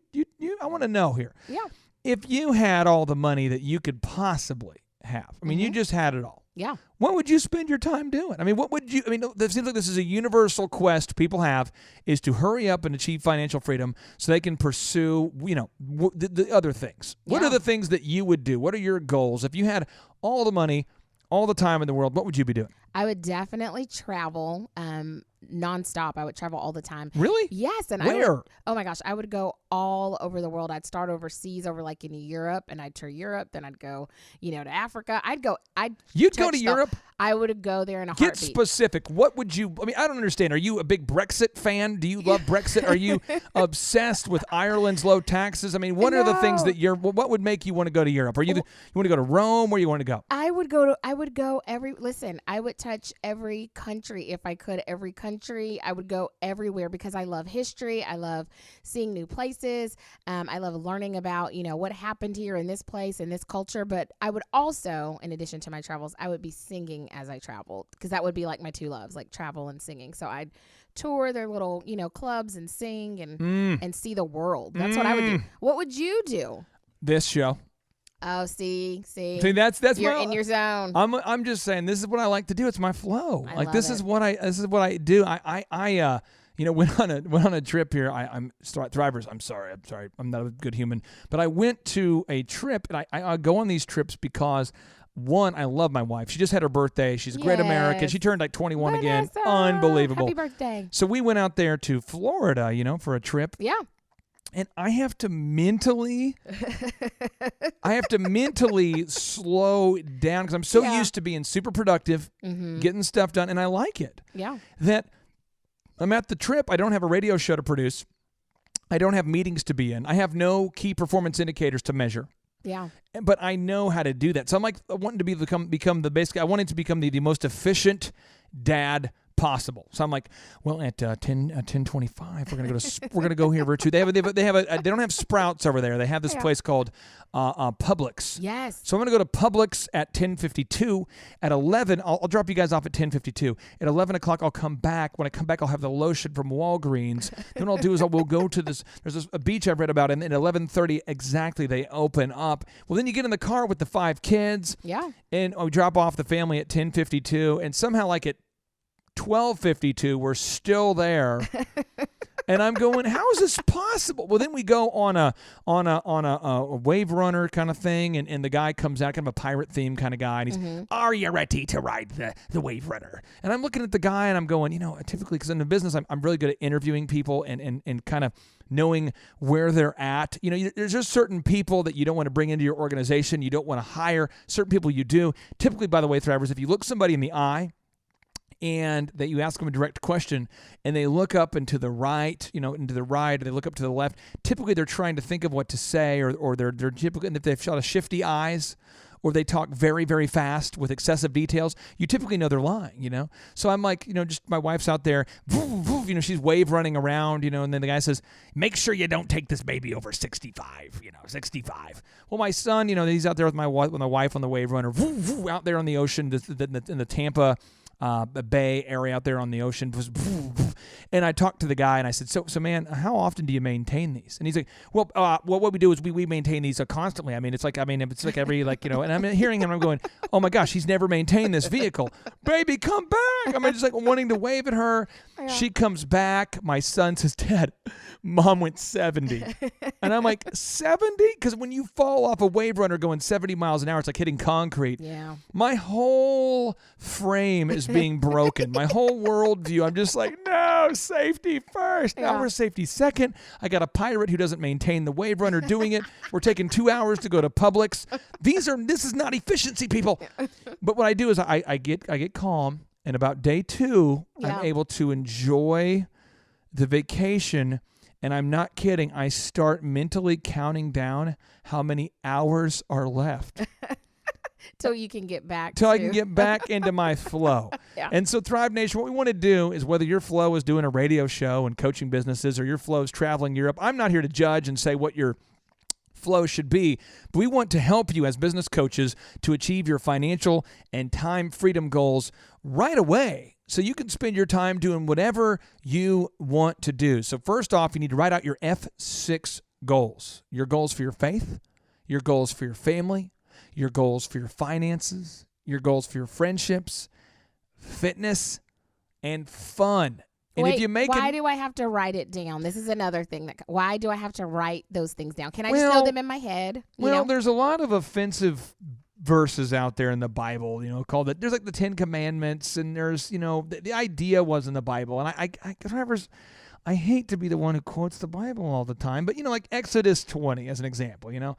I want to know here. Yeah. If you had all the money that you could possibly have, I mean, you just had it all. Yeah. What would you spend your time doing? I mean, it seems like this is a universal quest people have, is to hurry up and achieve financial freedom so they can pursue, the other things. What are the things that you would do? What are your goals? If you had all the money, all the time in the world, what would you be doing? I would definitely travel nonstop. I would travel all the time. Really? Yes. And where? Oh my gosh, I would go all over the world. I'd start overseas, over like in Europe, and I'd tour Europe. Then I'd go, to Africa. You'd go to Europe? I would go there in a heartbeat. Get specific. What would you? I mean, I don't understand. Are you a big Brexit fan? Do you love Brexit? Are you obsessed with Ireland's low taxes? I mean, what are the things that what would make you want to go to Europe? Are you want to go to Rome? Where you want to go? I would go I would touch every country if I could. Every country. I would go everywhere because I love history. I love seeing new places. I love learning about, what happened here in this place, in this culture. But I would also, in addition to my travels, I would be singing as I traveled, because that would be like my two loves, like travel and singing. So I'd tour their little, clubs and sing and see the world. That's what I would do. What would you do? This show. Oh, see, that's you're in your zone. I'm just saying, this is what I like to do. It's my flow. This is what I do. I went on a trip here. I'm Thrivers. I'm sorry. I'm not a good human, but I went to a trip, and I go on these trips because, one, I love my wife. She just had her birthday. She's a great American. She turned like 21 again. Unbelievable. Happy birthday. So we went out there to Florida, for a trip. Yeah. And I have to mentally slow down, because I'm so used to being super productive, getting stuff done, and I like it. Yeah. That I'm at the trip. I don't have a radio show to produce. I don't have meetings to be in. I have no key performance indicators to measure. Yeah. But I know how to do that. So I'm like, I wanted to become I wanted to become the most efficient dad possible. So I'm like, well, at 10:25 we're gonna go here for two. They don't have Sprouts over there. They have this place called Publix. Yes. So I'm gonna go to Publix at 10:52. At 11, I'll drop you guys off at 10:52. At 11 o'clock, I'll come back. When I come back, I'll have the lotion from Walgreens. Then what I'll do is we'll go to this. There's a beach I've read about, and at 11:30 exactly they open up. Well, then you get in the car with the 5 kids. Yeah. And we drop off the family at 10:52, and somehow like at 12:52 we're still there. And I'm going, how is this possible? Well, then we go on a wave runner kind of thing, and the guy comes out, kind of a pirate theme kind of guy, and he's, are you ready to ride the wave runner? And I'm looking at the guy, and I'm going, typically, because in the business, I'm really good at interviewing people and kind of knowing where they're at. There's just certain people that you don't want to bring into your organization. You don't want to hire certain people you do. Typically, by the way, Thrivers, if you look somebody in the eye, and that you ask them a direct question and they look up and to the right, into the right, or they look up to the left. Typically they're trying to think of what to say, or they're typically, and if they've got a shifty eyes, or they talk very, very fast with excessive details, you typically know they're lying, So I'm like, just my wife's out there, she's wave running around, and then the guy says, make sure you don't take this baby over 65, 65. Well, my son, he's out there with my wife on the wave runner, out there on the ocean in the Tampa Bay area out there on the ocean. And I talked to the guy and I said, so man, how often do you maintain these? And he's like, well, what we do is we maintain these constantly. It's like every, and I'm hearing him, I'm going, oh my gosh, he's never maintained this vehicle. Baby, come back. Just like wanting to wave at her. Yeah. She comes back. My son says, Dad, Mom went 70. And I'm like, 70? Because when you fall off a wave runner going 70 miles an hour, it's like hitting concrete. Yeah. My whole frame is being broken. My whole worldview. I'm just like, no, safety first. Yeah. Now we're safety second. I got a pirate who doesn't maintain the wave runner doing it. We're taking 2 hours to go to Publix. This is not efficiency, people. But what I do is I get calm, and about day 2, I'm able to enjoy the vacation. And I'm not kidding. I start mentally counting down how many hours are left. Till you can get back. Till I can get back into my flow. Yeah. And so Thrive Nation, what we want to do is, whether your flow is doing a radio show and coaching businesses, or your flow is traveling Europe, I'm not here to judge and say what your flow should be, but we want to help you as business coaches to achieve your financial and time freedom goals right away, so you can spend your time doing whatever you want to do. So first off, you need to write out your F6 goals. Your goals for your faith, your goals for your family, your goals for your finances, your goals for your friendships, fitness, and fun. And Wait, if you make why do I have to write it down? This is another thing. Why do I have to write those things down? Can I just know them in my head? There's a lot of offensive verses out there in the Bible, called it. There's like the 10 Commandments, and there's, the idea was in the Bible. And I hate to be the one who quotes the Bible all the time, but like Exodus 20 as an example,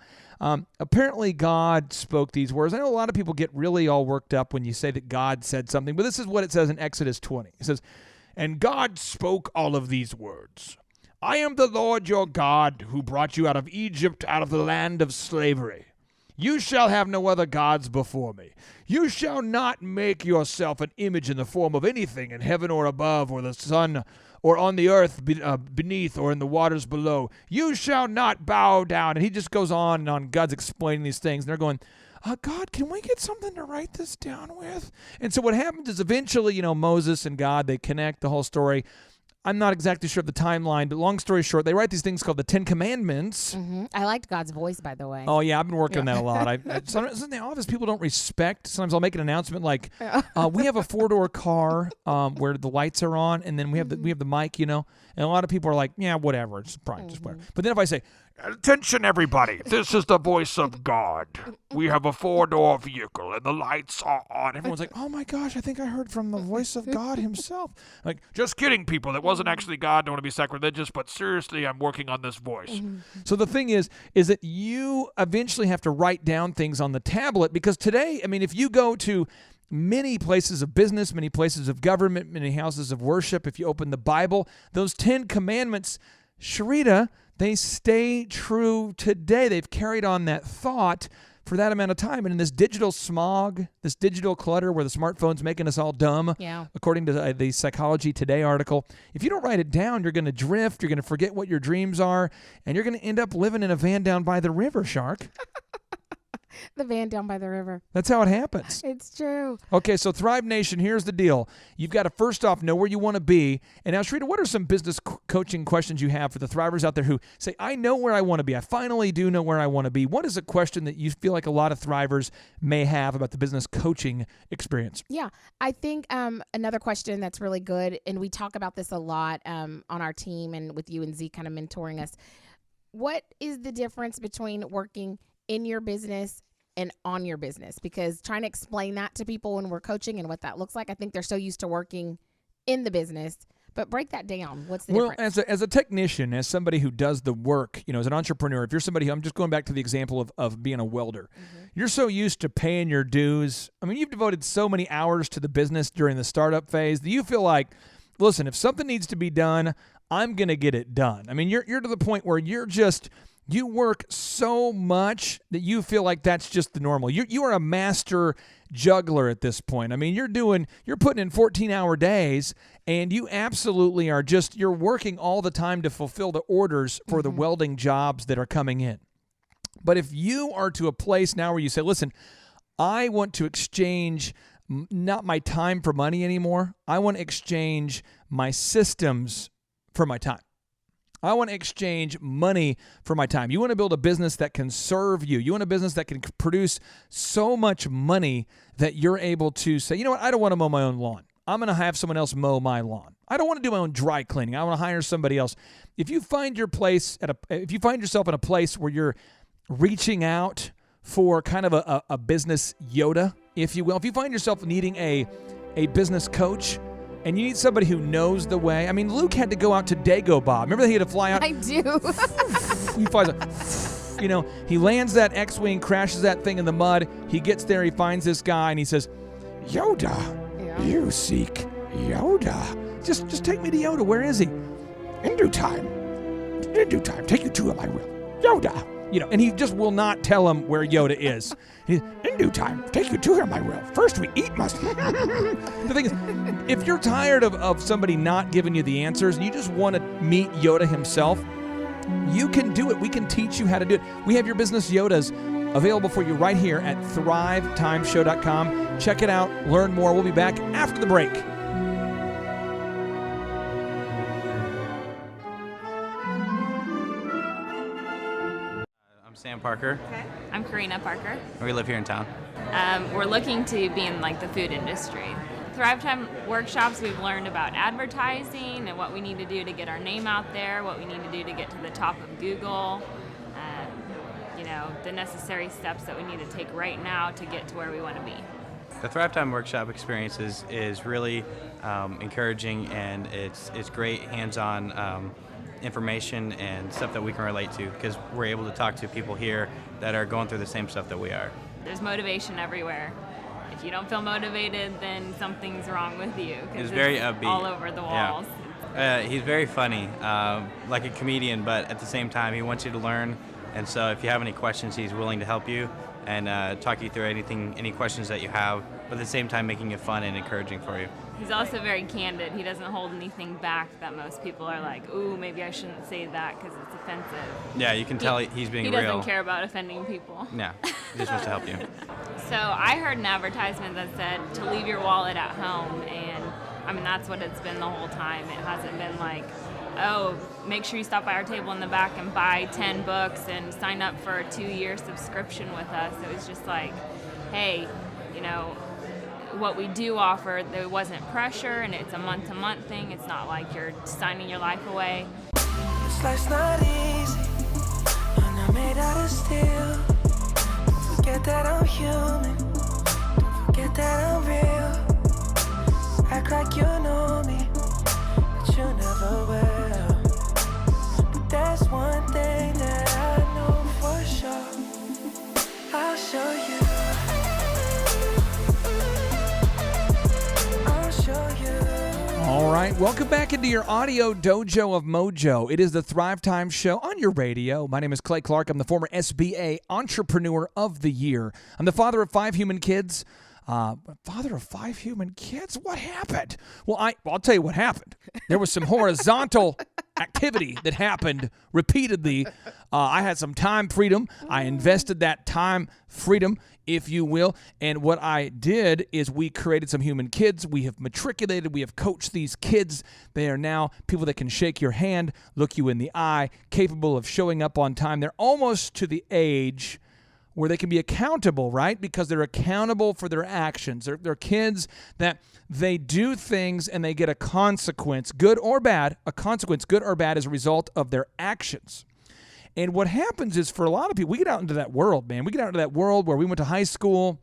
apparently God spoke these words. I know a lot of people get really all worked up when you say that God said something, but this is what it says in Exodus 20. It says, and God spoke all of these words. I am the Lord your God who brought you out of Egypt, out of the land of slavery. You shall have no other gods before me. You shall not make yourself an image in the form of anything in heaven or above, or the sun, or on the earth beneath, or in the waters below. You shall not bow down. And he just goes on and on. God's explaining these things. And they're going, God, can we get something to write this down with? And so what happens is eventually, Moses and God, they connect the whole story. I'm not exactly sure of the timeline, but long story short, they write these things called the 10 Commandments. Mm-hmm. I liked God's voice, by the way. Oh, yeah, I've been working on that a lot. Sometimes in the office, people don't respect. Sometimes I'll make an announcement like, we have a 4-door car where the lights are on, and then we have the mic, and a lot of people are like, yeah, whatever. It's probably just whatever. But then if I say, attention, everybody. This is the voice of God. We have a 4-door vehicle, and the lights are on. Everyone's like, oh, my gosh, I think I heard from the voice of God himself. Like, just kidding, people. That wasn't actually God. Don't want to be sacrilegious, but seriously, I'm working on this voice. So the thing is that you eventually have to write down things on the tablet, because today, if you go to many places of business, many places of government, many houses of worship, if you open the Bible, those 10 Commandments, Sharita, they stay true today. They've carried on that thought for that amount of time. And in this digital smog, this digital clutter where the smartphone's making us all dumb, according to the Psychology Today article, if you don't write it down, you're going to drift, you're going to forget what your dreams are, and you're going to end up living in a van down by the river, Shark. The van down by the river. That's how it happens. It's true. Okay, so Thrive Nation, here's the deal. You've got to first off know where you want to be. And now, Sharita, what are some business coaching questions you have for the Thrivers out there who say, I know where I want to be. I finally do know where I want to be. What is a question that you feel like a lot of Thrivers may have about the business coaching experience? Yeah, I think another question that's really good, and we talk about this a lot on our team and with you and Z kind of mentoring us. What is the difference between working in your business and on your business? Because trying to explain that to people when we're coaching and what that looks like, I think they're so used to working in the business, But break that down. What's the Well, difference? as a technician, as somebody who does the work, as an entrepreneur, if you're somebody who, I'm just going back to the example of being a welder. You're so used to paying your dues. I mean, you've devoted so many hours to the business during the startup phase that you feel like, listen, if something needs to be done, I'm going to get it done. I mean, you're to the point where you work so much that you feel like that's just the normal. You are a master juggler at this point. I mean, you're putting in 14-hour days, and you absolutely are you're working all the time to fulfill the orders for the welding jobs that are coming in. But if you are to a place now where you say, listen, I want to exchange not my time for money anymore. I want to exchange my systems for my time. I want to exchange money for my time. You want to build a business that can serve you. You want a business that can produce so much money that you're able to say, you know what, I don't want to mow my own lawn. I'm going to have someone else mow my lawn. I don't want to do my own dry cleaning. I want to hire somebody else. If you find yourself in a place where you're reaching out for kind of a business Yoda, if you will, if you find yourself needing a business coach, and you need somebody who knows the way. I mean, Luke had to go out to Dagobah. Remember that he had to fly out? I do. He flies out. He lands that X-Wing, crashes that thing in the mud. He gets there, he finds this guy, and he says, Yoda, you seek Yoda. Just take me to Yoda. Where is he? In due time. Take you to him, I will. Yoda. And he just will not tell him where Yoda is. In due time, take you to him, I will. First we eat must. The thing is, if you're tired of somebody not giving you the answers and you just want to meet Yoda himself, you can do it. We can teach you how to do it. We have your business Yodas available for you right here at thrivetimeshow.com. Check it out. Learn more. We'll be back after the break. Sam Parker. Okay. I'm Karina Parker. We live here in town. We're looking to be in the food industry. Thrivetime workshops, we've learned about advertising and what we need to do to get our name out there, what we need to do to get to the top of Google, the necessary steps that we need to take right now to get to where we want to be. The Thrivetime workshop experience is really encouraging, and it's great hands-on information and stuff that we can relate to, because we're able to talk to people here that are going through the same stuff that we are. There's motivation everywhere. If you don't feel motivated, then something's wrong with you. He's very upbeat. All over the walls. Yeah. He's very funny, like a comedian, but at the same time, he wants you to learn. And so if you have any questions, he's willing to help you and talk you through any questions that you have, but at the same time making it fun and encouraging for you. He's also very candid. He doesn't hold anything back that most people are like, ooh, maybe I shouldn't say that because it's offensive. Yeah, you can tell he's being real. He doesn't care about offending people. Yeah, he just wants to help you. So I heard an advertisement that said to leave your wallet at home, and that's what it's been the whole time. It hasn't been like, oh, make sure you stop by our table in the back and buy 10 books and sign up for a 2-year subscription with us. It was just like, hey, what we do offer, there wasn't pressure, and it's a month-to-month thing. It's not like you're signing your life away. This life's not easy, I'm not made out of steel. Don't forget that I'm human, don't forget that I'm real. Act like you know me, but you never will. But there's one thing that I know for sure, I'll show you. All right, welcome back into your audio dojo of mojo. It is the Thrivetime Show on your radio. My name is Clay Clark. I'm the former SBA Entrepreneur of the Year. I'm the father of 5 human kids. Father of 5 human kids? What happened? Well, I'll tell you what happened. There was some horizontal activity that happened repeatedly. I had some time freedom. I invested that time freedom, if you will. And what I did is we created some human kids. We have matriculated. We have coached these kids. They are now people that can shake your hand, look you in the eye, capable of showing up on time. They're almost to the age where they can be accountable, right? Because they're accountable for their actions. They're kids that they do things and they get a consequence, good or bad, a consequence, good or bad, as a result of their actions. And what happens is, for a lot of people, we get out into that world, man. We get out into that world where we went to high school.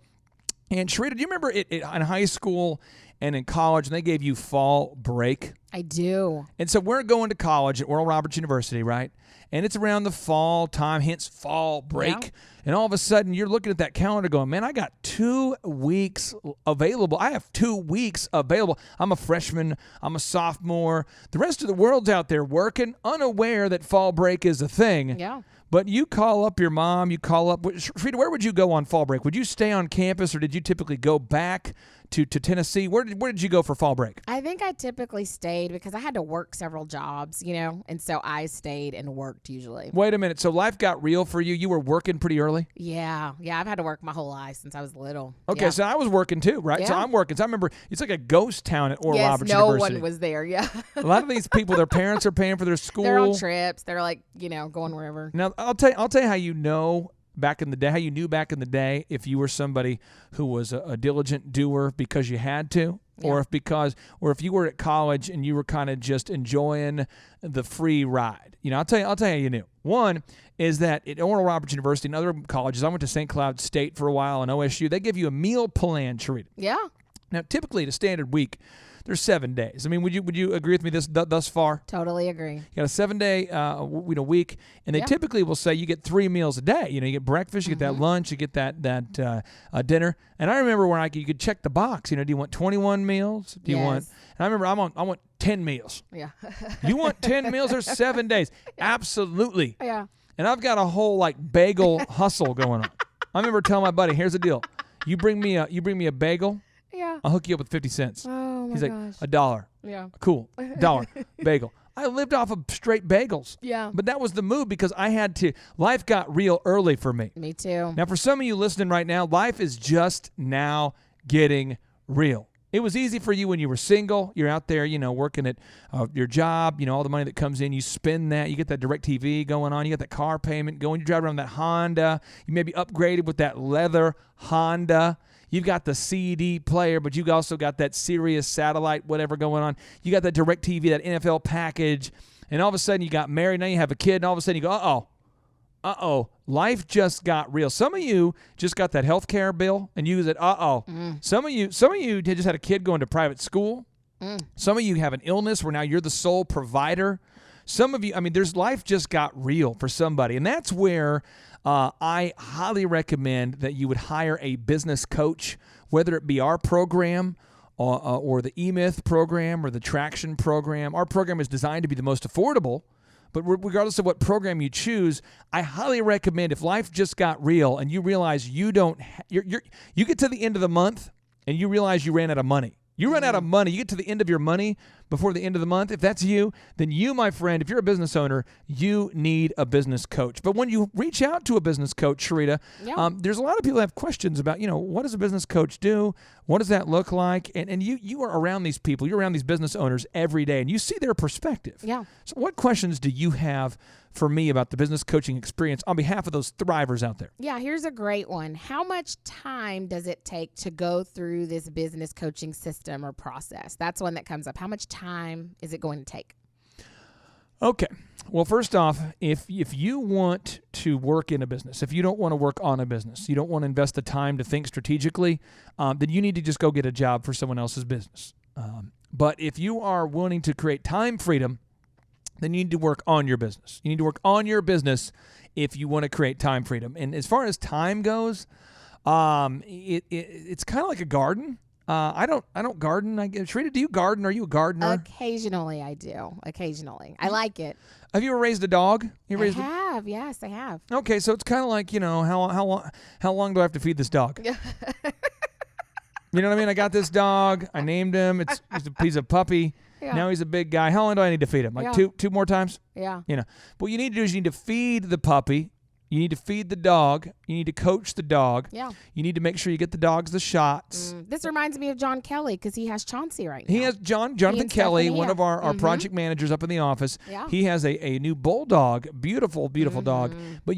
And Sharita, do you remember in high school and in college, and they gave you fall break? I do. And so we're going to college at Oral Roberts University, right? And it's around the fall time, hence fall break. Yeah. And all of a sudden, you're looking at that calendar going, man, I got 2 weeks available. I have 2 weeks available. I'm a freshman. I'm a sophomore. The rest of the world's out there working, unaware that fall break is a thing. Yeah. But you call up your mom, you call up. Shrita, where would you go on fall break? Would you stay on campus or did you typically go back to Tennessee? Where did you go for fall break? I think I typically stayed because I had to work several jobs, and so I stayed and worked usually. Wait a minute. So life got real for you? You were working pretty early? Yeah. I've had to work my whole life since I was little. Okay, Yeah. so I was working too, right? So Yeah. I'm working. So I remember it's like a ghost town at Oral Yes, Roberts no University. one was there. Yeah. A lot of these people, their parents are paying for their school. They're on trips. They're like, going wherever. Now I'll tell you how you know back in the day, how you knew back in the day if you were somebody who was a diligent doer because you had to, or if you were at college and you were kind of just enjoying the free ride. I'll tell you how you knew. One is that at Oral Roberts University and other colleges, I went to St. Cloud State for a while and OSU, they give you a meal plan, Sharita. Yeah. Now, typically, in a standard week, there's 7 days. I mean, would you agree with me thus far? Totally agree. You got a 7-day week, and they typically will say you get 3 meals a day. You get breakfast, you get that lunch, you get that dinner. And I remember when you could check the box. Do you want 21 meals? Do you want? And I remember I want 10 meals. Yeah. You want 10 meals? There's 7 days. Absolutely. Yeah. And I've got a whole bagel hustle going on. I remember telling my buddy, here's the deal: you bring me a bagel. Yeah. I'll hook you up with 50 cents. Oh, my He's like, gosh. $1. Yeah. Cool. $1. Bagel. I lived off of straight bagels. Yeah. But that was the move because I had to. Life got real early for me. Me too. Now, for some of you listening right now, life is just now getting real. It was easy for you when you were single. You're out there, working at your job. All the money that comes in, you spend that. You get that direct TV going on. You get that car payment going. You drive around that Honda. You may be upgraded with that leather Honda. You've got the CD player, but you also got that Sirius satellite, whatever going on. You got that direct TV, that NFL package. And all of a sudden you got married. Now you have a kid. And all of a sudden you go, uh-oh, life just got real. Some of you just got that health care bill and you said, Some of you just had a kid going to private school. Some of you have an illness where now you're the sole provider. Some of you, life just got real for somebody. And that's where I highly recommend that you would hire a business coach, whether it be our program or the eMyth program or the Traction program. Our program is designed to be the most affordable, but regardless of what program you choose, I highly recommend if life just got real and you realize you get to the end of the month and you realize you ran out of money. You run out of money. You get to the end of your money before the end of the month. If that's you, then you, my friend, if you're a business owner, you need a business coach. But when you reach out to a business coach, Sharita, there's a lot of people that have questions about, what does a business coach do? What does that look like? And you are around these people. You're around these business owners every day, and you see their perspective. Yeah. So what questions do you have for me about the business coaching experience on behalf of those thrivers out there? Yeah, here's a great one. How much time does it take to go through this business coaching system or process? That's one that comes up. How much time is it going to take? Okay. Well, first off, if you want to work in a business, if you don't want to work on a business, you don't want to invest the time to think strategically, then you need to just go get a job for someone else's business. But if you are wanting to create time freedom, then you need to work on your business. You need to work on your business if you want to create time freedom. And as far as time goes, it's kind of like a garden. I don't garden. Sharita, do you garden? Are you a gardener? Occasionally, I do. Occasionally, I like it. Have you ever raised a dog? Yes, I have. Okay, so it's kind of like how long do I have to feed this dog? You know what I mean? I got this dog. I named him. He's a puppy. Yeah. Now he's a big guy. How long do I need to feed him? Like two more times? Yeah. What you need to do is you need to feed the puppy. You need to feed the dog. You need to coach the dog. Yeah. You need to make sure you get the dogs the shots. This reminds me of John Kelly because he has Chauncey right now. He has Jonathan Kelly, one of our project managers up in the office. Yeah. He has a new bulldog, beautiful dog. But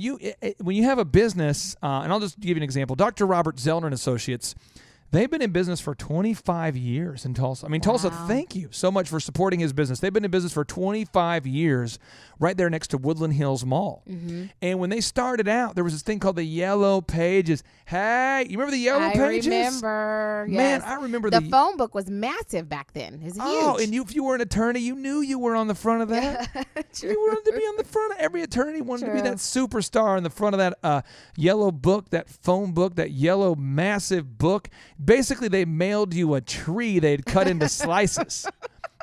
when you have a business, and I'll just give you an example. Dr. Robert Zellner and Associates, They've been in business for 25 years in Tulsa. I mean, Tulsa, thank you so much for supporting his business. They've been in business for 25 years right there next to Woodland Hills Mall. Mm-hmm. And when they started out, there was this thing called the Yellow Pages. Hey, you remember the Yellow Pages? I remember. Man, yes. I remember the phone book was massive back then. It was huge. Oh, and if you were an attorney, you knew you were on the front of that. True. You wanted to be on the front of every attorney wanted to be that superstar in the front of that yellow book, that phone book, that yellow massive book. Basically, they mailed you a tree they'd cut into slices.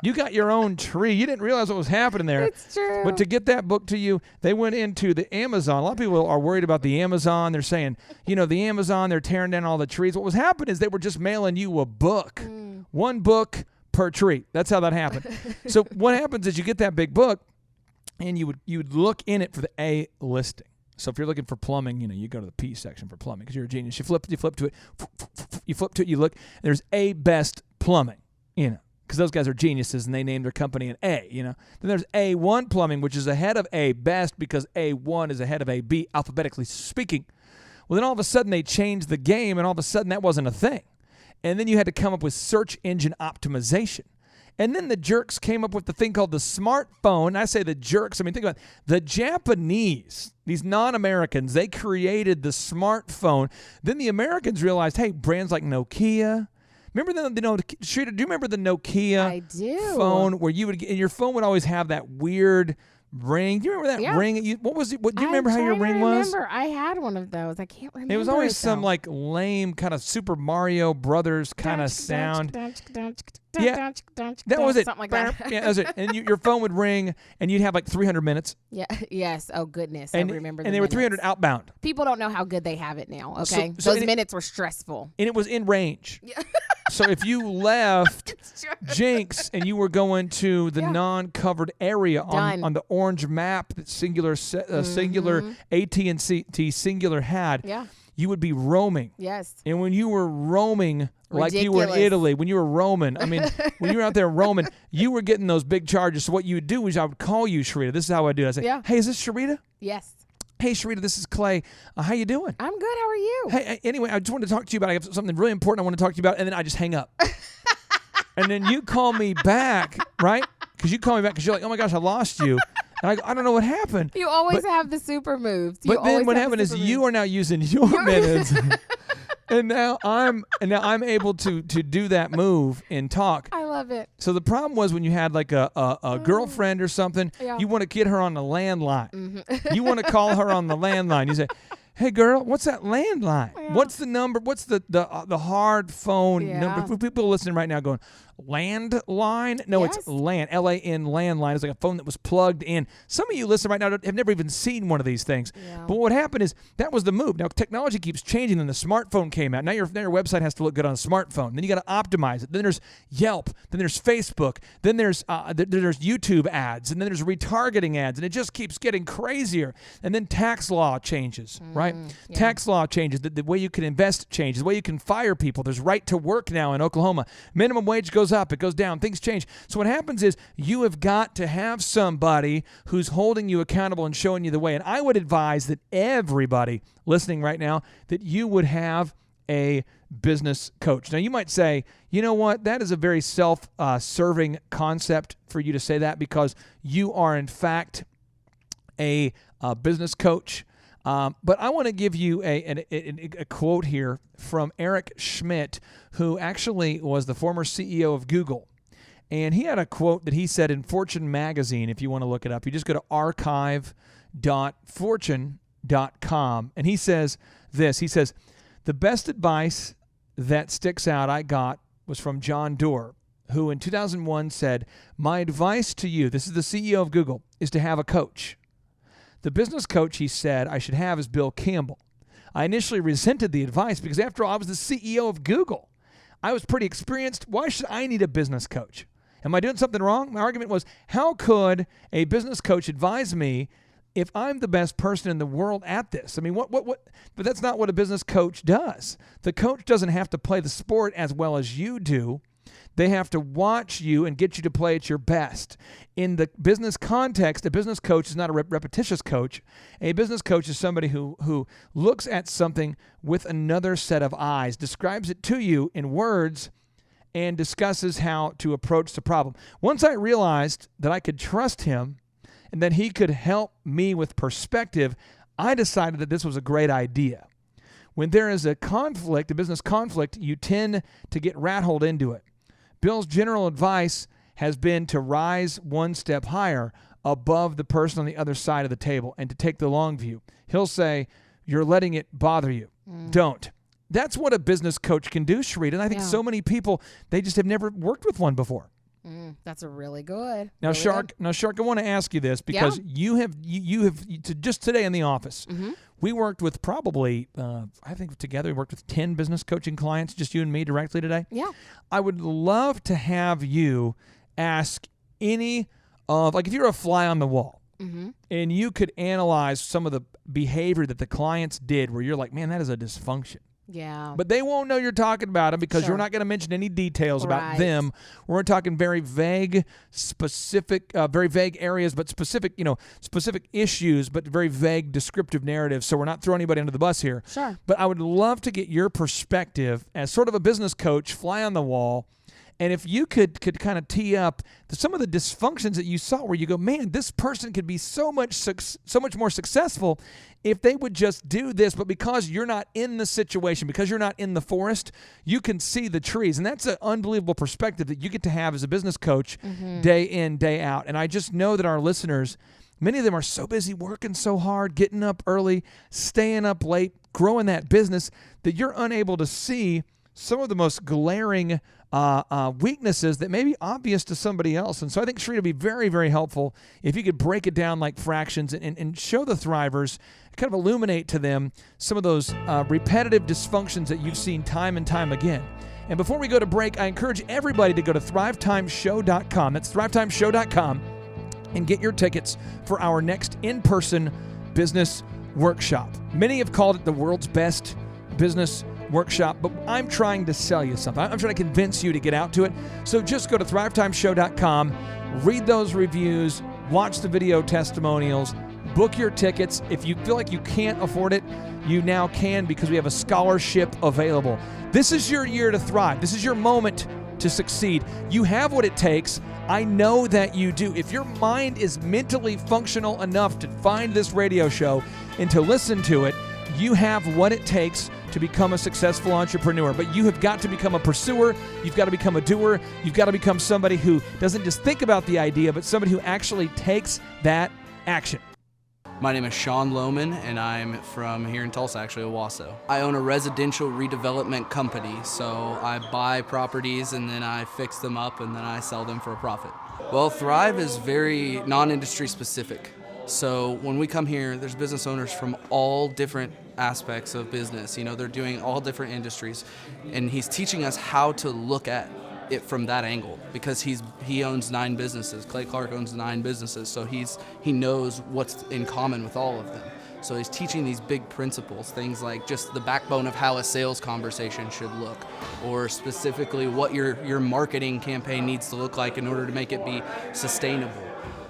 You got your own tree. You didn't realize what was happening there. It's true. But to get that book to you, they went into the Amazon. A lot of people are worried about the Amazon. They're saying, the Amazon, they're tearing down all the trees. What was happening is they were just mailing you a book. One book per tree. That's how that happened. So what happens is you get that big book, and you would look in it for the A listing. So if you're looking for plumbing, you go to the P section for plumbing because you're a genius. You flip to it, you look, and there's A Best Plumbing, because those guys are geniuses and they named their company an A, Then there's A1 Plumbing, which is ahead of A Best because A1 is ahead of AB, alphabetically speaking. Well, then all of a sudden they changed the game, and all of a sudden that wasn't a thing. And then you had to come up with search engine optimization. And then the jerks came up with the thing called the smartphone. I say the jerks. I mean, think about it. The Japanese, these non-Americans, they created the smartphone. Then the Americans realized, hey, brands like Nokia. Remember Shrita, do you remember the Nokia I do. phone where and your phone would always have that weird ring? Do you remember that ring? What was it? Do you remember how your ring was? I had one of those. I can't remember. It was always some like lame kind of Super Mario Brothers kind of sound. Yeah, that was it. Something like that. Yeah, that was it. And your phone would ring, and you'd have like 300 minutes. Yeah. Yes. Oh goodness. And, I remember. And they were 300 outbound. People don't know how good they have it now. Okay, So those minutes were stressful. And it was in range. So if you left Jinx and you were going to the non-covered area on the orange map that singular AT&T Singular had, you would be roaming. Yes. And when you were roaming, like Ridiculous. you were in Italy, when you were roaming, I mean, when you were out there roaming, you were getting those big charges. So what you would do is I would call you, Sharita. This is how I do it. I say, hey, is this Sharita? Yes. Hey, Sharita, this is Clay. How you doing? I'm good. How are you? Hey, anyway, I just wanted to talk to you about, I have something really important I want to talk to you about, and then I just hang up. And then you call me back, right? Because you call me back because you're like, oh my gosh, I lost you. And I don't know what happened. You always have the super moves. But then what happened is you are now using your minutes. And now I'm able to do that move and talk. I love it. So the problem was when you had like a girlfriend or something, you want to get her on the landline. Mm-hmm. You want to call her on the landline. You say, hey girl, what's that landline? Yeah. What's the number? What's the hard phone number? For people listening right now going, landline? No, it's LAN, L-A-N, landline. It's like a phone that was plugged in. Some of you listening right now have never even seen one of these things. Yeah. But what happened is that was the move. Now technology keeps changing. Then the smartphone came out. Now your website has to look good on a smartphone. Then you got to optimize it. Then there's Yelp. Then there's Facebook. Then there's YouTube ads. And then there's retargeting ads. And it just keeps getting crazier. And then tax law changes, right? Yeah. Tax law changes. The way you can invest changes. The way you can fire people. There's right to work now in Oklahoma. Minimum wage goes up, it goes down, things change. So what happens is you have got to have somebody who's holding you accountable and showing you the way. And I would advise that everybody listening right now that you would have a business coach. Now you might say, you know what, that is a very self-serving concept for you to say that because you are in fact a business coach. But I want to give you a quote here from Eric Schmidt, who actually was the former CEO of Google. And he had a quote that he said in Fortune magazine, if you want to look it up. You just go to archive.fortune.com. And he says this. He says, the best advice that sticks out I got was from John Doerr, who in 2001 said, my advice to you, this is the CEO of Google, is to have a coach. The business coach, he said, I should have is Bill Campbell. I initially resented the advice because, after all, I was the CEO of Google. I was pretty experienced. Why should I need a business coach? Am I doing something wrong? My argument was, how could a business coach advise me if I'm the best person in the world at this? I mean, what? But that's not what a business coach does. The coach doesn't have to play the sport as well as you do. They have to watch you and get you to play at your best. In the business context, a business coach is not a repetitious coach. A business coach is somebody who looks at something with another set of eyes, describes it to you in words, and discusses how to approach the problem. Once I realized that I could trust him and that he could help me with perspective, I decided that this was a great idea. When there is a conflict, a business conflict, you tend to get rat-holed into it. Bill's general advice has been to rise one step higher above the person on the other side of the table and to take the long view. He'll say, you're letting it bother you. Don't. That's what a business coach can do, Sharita. And I think so many people, they just have never worked with one before. That's a really good. Now, really Shark. good. Now, Shark. I want to ask you this because you have just today in the office. We worked with probably I think together we worked with 10 business coaching clients, just you and me directly today. Yeah. I would love to have you ask any of, like, if you're a fly on the wall and you could analyze some of the behavior that the clients did, where you're like, man, that is a dysfunction. Yeah. But they won't know you're talking about them because you're not going to mention any details about them. We're talking very vague, specific, very vague areas, but specific, specific issues, but very vague descriptive narratives. So we're not throwing anybody under the bus here. Sure. But I would love to get your perspective as sort of a business coach, fly on the wall. And if you could kind of tee up some of the dysfunctions that you saw where you go, man, this person could be so much more successful if they would just do this. But because you're not in the situation, because you're not in the forest, you can see the trees. And that's an unbelievable perspective that you get to have as a business coach day in, day out. And I just know that our listeners, many of them are so busy working so hard, getting up early, staying up late, growing that business, that you're unable to see some of the most glaring weaknesses that may be obvious to somebody else. And so I think, Sharita, would be very, very helpful if you could break it down like fractions and show the Thrivers, kind of illuminate to them some of those repetitive dysfunctions that you've seen time and time again. And before we go to break, I encourage everybody to go to thrivetimeshow.com. That's thrivetimeshow.com and get your tickets for our next in-person business workshop. Many have called it the world's best business workshop, but I'm trying to sell you something. I'm trying to convince you to get out to it. So just go to thrivetimeshow.com, read those reviews, watch the video testimonials, book your tickets. If you feel like you can't afford it, you now can, because we have a scholarship available. This is your year to thrive. This is your moment to succeed. You have what it takes. I know that you do. If your mind is mentally functional enough to find this radio show and to listen to it, you have what it takes to become a successful entrepreneur. But you have got to become a pursuer. You've got to become a doer. You've got to become somebody who doesn't just think about the idea, but somebody who actually takes that action. My name is Sean Lohman, and I'm from here in Tulsa, actually, Owasso. I own a residential redevelopment company, so I buy properties and then I fix them up and then I sell them for a profit. Well, Thrive is very non-industry specific. So when we come here, there's business owners from all different aspects of business. They're doing all different industries, and he's teaching us how to look at it from that angle, because he owns 9 businesses. Clay Clark owns 9 businesses, so he knows what's in common with all of them. So he's teaching these big principles, things like just the backbone of how a sales conversation should look, or specifically what your marketing campaign needs to look like in order to make it be sustainable.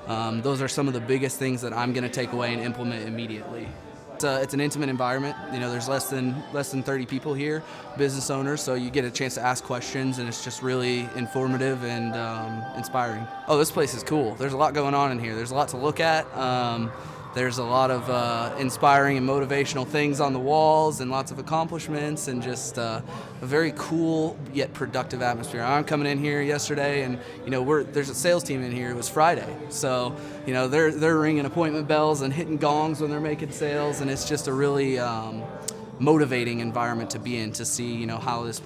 Those are some of the biggest things that I'm going to take away and implement immediately. It's an intimate environment. There's less than 30 people here, business owners, so you get a chance to ask questions, and it's just really informative and inspiring. Oh, this place is cool. There's a lot going on in here. There's a lot to look at. There's a lot of inspiring and motivational things on the walls, and lots of accomplishments, and just a very cool yet productive atmosphere. I'm coming in here yesterday, and there's a sales team in here. It was Friday, so they're ringing appointment bells and hitting gongs when they're making sales, and it's just a really motivating environment to be in, to see how this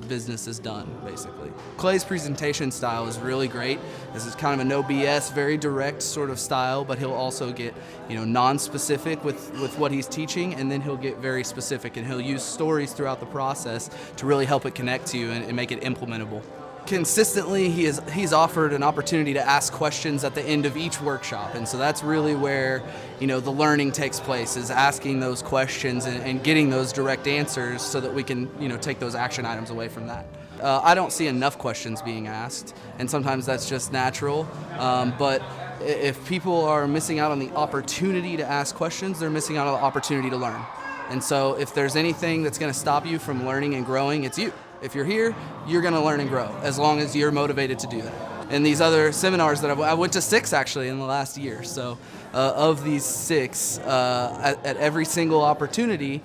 business is done, basically. Clay's presentation style is really great. This is kind of a no BS, very direct sort of style, but he'll also get non-specific with what he's teaching, and then he'll get very specific, and he'll use stories throughout the process to really help it connect to you and make it implementable. Consistently, he's offered an opportunity to ask questions at the end of each workshop, and so that's really where the learning takes place, is asking those questions and getting those direct answers so that we can take those action items away from that. I don't see enough questions being asked, and sometimes that's just natural. But if people are missing out on the opportunity to ask questions, they're missing out on the opportunity to learn. And so if there's anything that's going to stop you from learning and growing, it's you. If you're here, you're going to learn and grow as long as you're motivated to do that. And these other seminars that I went to 6 actually in the last year. So of these 6, at every single opportunity,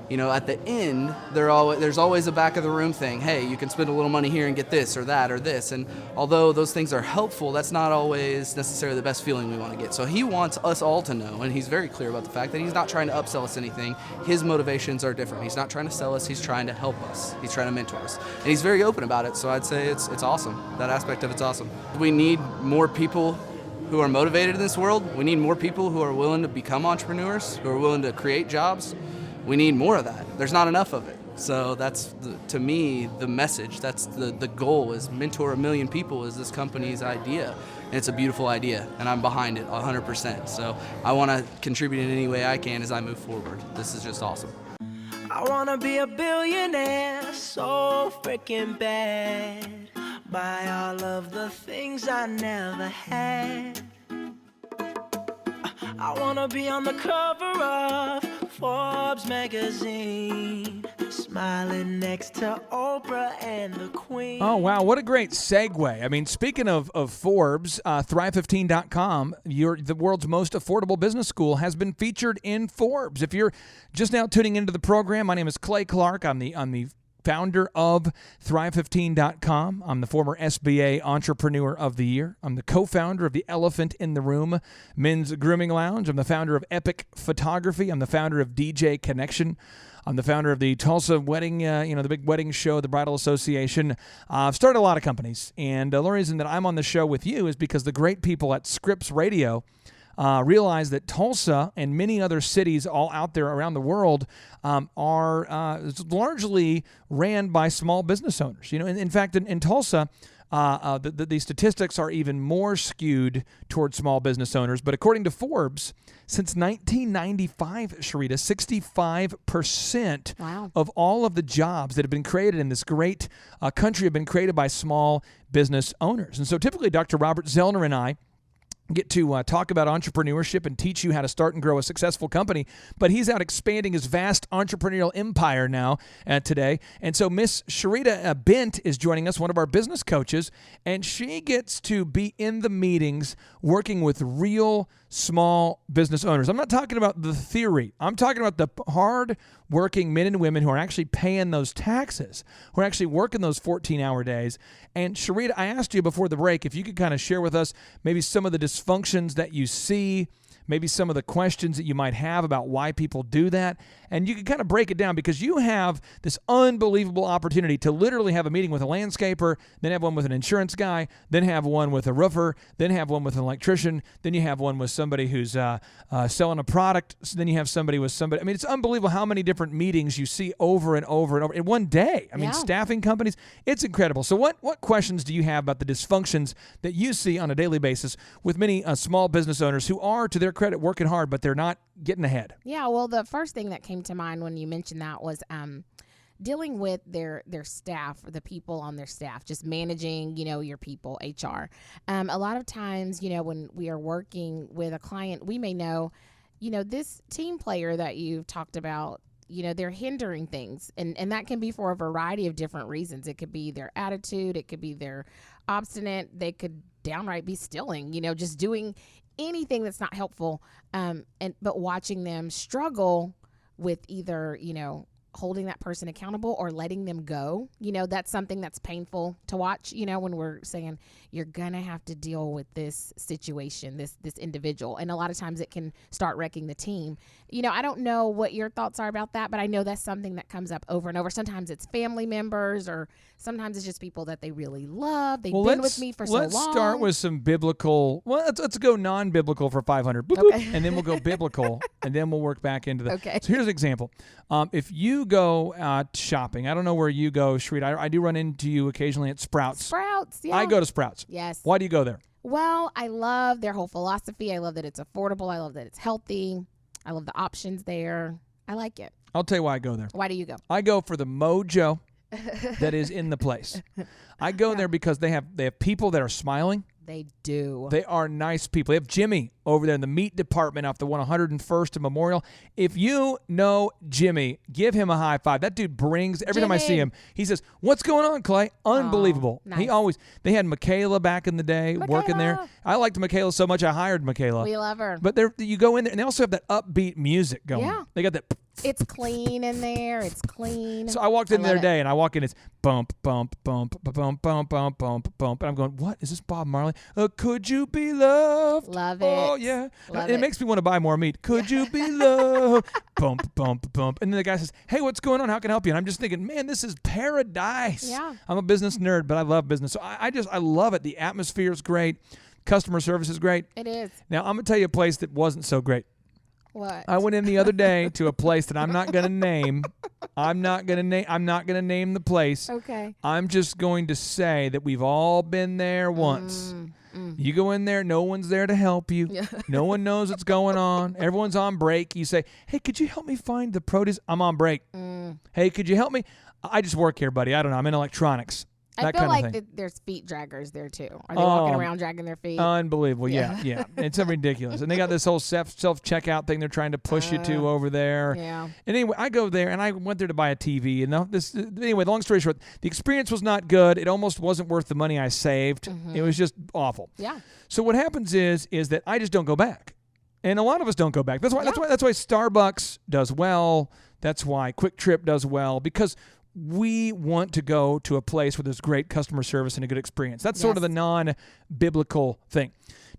at the end, there's always a back of the room thing. Hey, you can spend a little money here and get this or that or this. And although those things are helpful, that's not always necessarily the best feeling we want to get. So he wants us all to know, and he's very clear about the fact that he's not trying to upsell us anything. His motivations are different. He's not trying to sell us. He's trying to help us. He's trying to mentor us. And he's very open about it. So I'd say it's awesome. That aspect of it's awesome. We need more people who are motivated in this world. We need more people who are willing to become entrepreneurs, who are willing to create jobs. We need more of that. There's not enough of it. So that's, to me, the message. That's the goal, is mentor 1 million people is this company's idea. And it's a beautiful idea, and I'm behind it 100%. So I want to contribute in any way I can as I move forward. This is just awesome. I wanna be a billionaire so freaking bad. Buy all of the things I never had. I wanna be on the cover of Forbes magazine, smiling next to Oprah and the Queen. Oh, wow. What a great segue. I mean, speaking of Forbes, Thrive15.com, the world's most affordable business school, has been featured in Forbes. If you're just now tuning into the program, my name is Clay Clark. I'm the founder of Thrive15.com. I'm the former SBA Entrepreneur of the Year. I'm the co-founder of the Elephant in the Room Men's Grooming Lounge. I'm the founder of Epic Photography. I'm the founder of DJ Connection. I'm the founder of the Tulsa Wedding, the big wedding show, the Bridal Association. I've started a lot of companies, and the reason that I'm on the show with you is because the great people at Scripps Radio realize that Tulsa and many other cities all out there around the world are largely ran by small business owners. In fact, in Tulsa, the statistics are even more skewed towards small business owners. But according to Forbes, since 1995, Sharita, 65% of all of the jobs that have been created in this great country have been created by small business owners. And so typically Dr. Robert Zellner and I get to talk about entrepreneurship and teach you how to start and grow a successful company. But he's out expanding his vast entrepreneurial empire now today. And so Miss Sharita Bent is joining us, one of our business coaches, and she gets to be in the meetings working with real small business owners. I'm not talking about the theory. I'm talking about the hard-working men and women who are actually paying those taxes, who are actually working those 14-hour days. And Sharita, I asked you before the break if you could kind of share with us maybe some of the dysfunctions that you see, maybe some of the questions that you might have about why people do that. And you can kind of break it down, because you have this unbelievable opportunity to literally have a meeting with a landscaper, then have one with an insurance guy, then have one with a roofer, then have one with an electrician, then you have one with somebody who's selling a product, so then you have somebody with somebody. I mean, it's unbelievable how many different meetings you see over and over and over in one day. I mean, staffing companies, it's incredible. So what questions do you have about the dysfunctions that you see on a daily basis with many small business owners who are, to their credit, working hard, but they're not getting ahead? Yeah, well, the first thing that came to mind when you mentioned that was dealing with their staff, or the people on their staff, just managing, your people, HR. A lot of times, when we are working with a client, we may know, this team player that you've talked about, they're hindering things. And that can be for a variety of different reasons. It could be their attitude. It could be they're obstinate. They could downright be stealing, just doing anything that's not helpful. But watching them struggle with either, holding that person accountable or letting them go, that's something that's painful to watch, when we're saying you're going to have to deal with this situation, this individual. And a lot of times it can start wrecking the team. I don't know what your thoughts are about that, but I know that's something that comes up over and over. Sometimes it's family members, or sometimes it's just people that they really love. They've been with me for so long. Let's start with some biblical. Well, let's go non-biblical for 500. Boop, boop, and then we'll go biblical, and then we'll work back into that. Okay. So here's an example. If you go shopping, I don't know where you go, Sharita. I do run into you occasionally at Sprouts. Sprouts, yeah. I go to Sprouts. Yes. Why do you go there? Well, I love their whole philosophy. I love that it's affordable. I love that it's healthy. I love the options there. I like it. I'll tell you why I go there. Why do you go? I go for the mojo. that is in the place. I go there because they have people that are smiling. They do. They are nice people. They have Jimmy over there in the meat department off the 101st and Memorial. If you know Jimmy, give him a high five. That dude brings, every time I see him, he says, "What's going on, Clay?" Unbelievable. Nice. They had Michaela back in the day working there. I liked Michaela so much I hired Michaela. We love her. But you go in there, and they also have that upbeat music going. Yeah. They got that. It's clean in there. It's clean. So I walked in the other day, and I walk in, it's bump, bump, bump, bump, bump, bump, bump, bump. And I'm going, what? Is this Bob Marley? Could you be loved? Love it. Oh, yeah. Love it makes me want to buy more meat. Could you be loved? Bump, bump, bump. And then the guy says, hey, what's going on? How can I help you? And I'm just thinking, man, this is paradise. Yeah. I'm a business nerd, but I love business. So I love it. The atmosphere is great. Customer service is great. It is. Now, I'm going to tell you a place that wasn't so great. What? I went in the other day to a place that I'm not going to name. I'm not going to name the place. Okay. I'm just going to say that we've all been there once. You go in there, no one's there to help you. No one knows what's going on. Everyone's on break. You say, hey, could you help me find the produce? I'm on break. Hey, could you help me? I just work here, buddy. I don't know. I'm in electronics. I feel like there's feet draggers there too. Are they walking around dragging their feet? Unbelievable. Yeah. It's ridiculous. And they got this whole self-checkout thing they're trying to push you to over there. Yeah. And anyway, I go there, and I went there to buy a TV. And anyway, long story short, the experience was not good. It almost wasn't worth the money I saved. It was just awful. Yeah. So what happens is that I just don't go back. And a lot of us don't go back. That's why Starbucks does well. That's why Quick Trip does well, because we want to go to a place where there's great customer service and a good experience. That's sort of the non-biblical thing.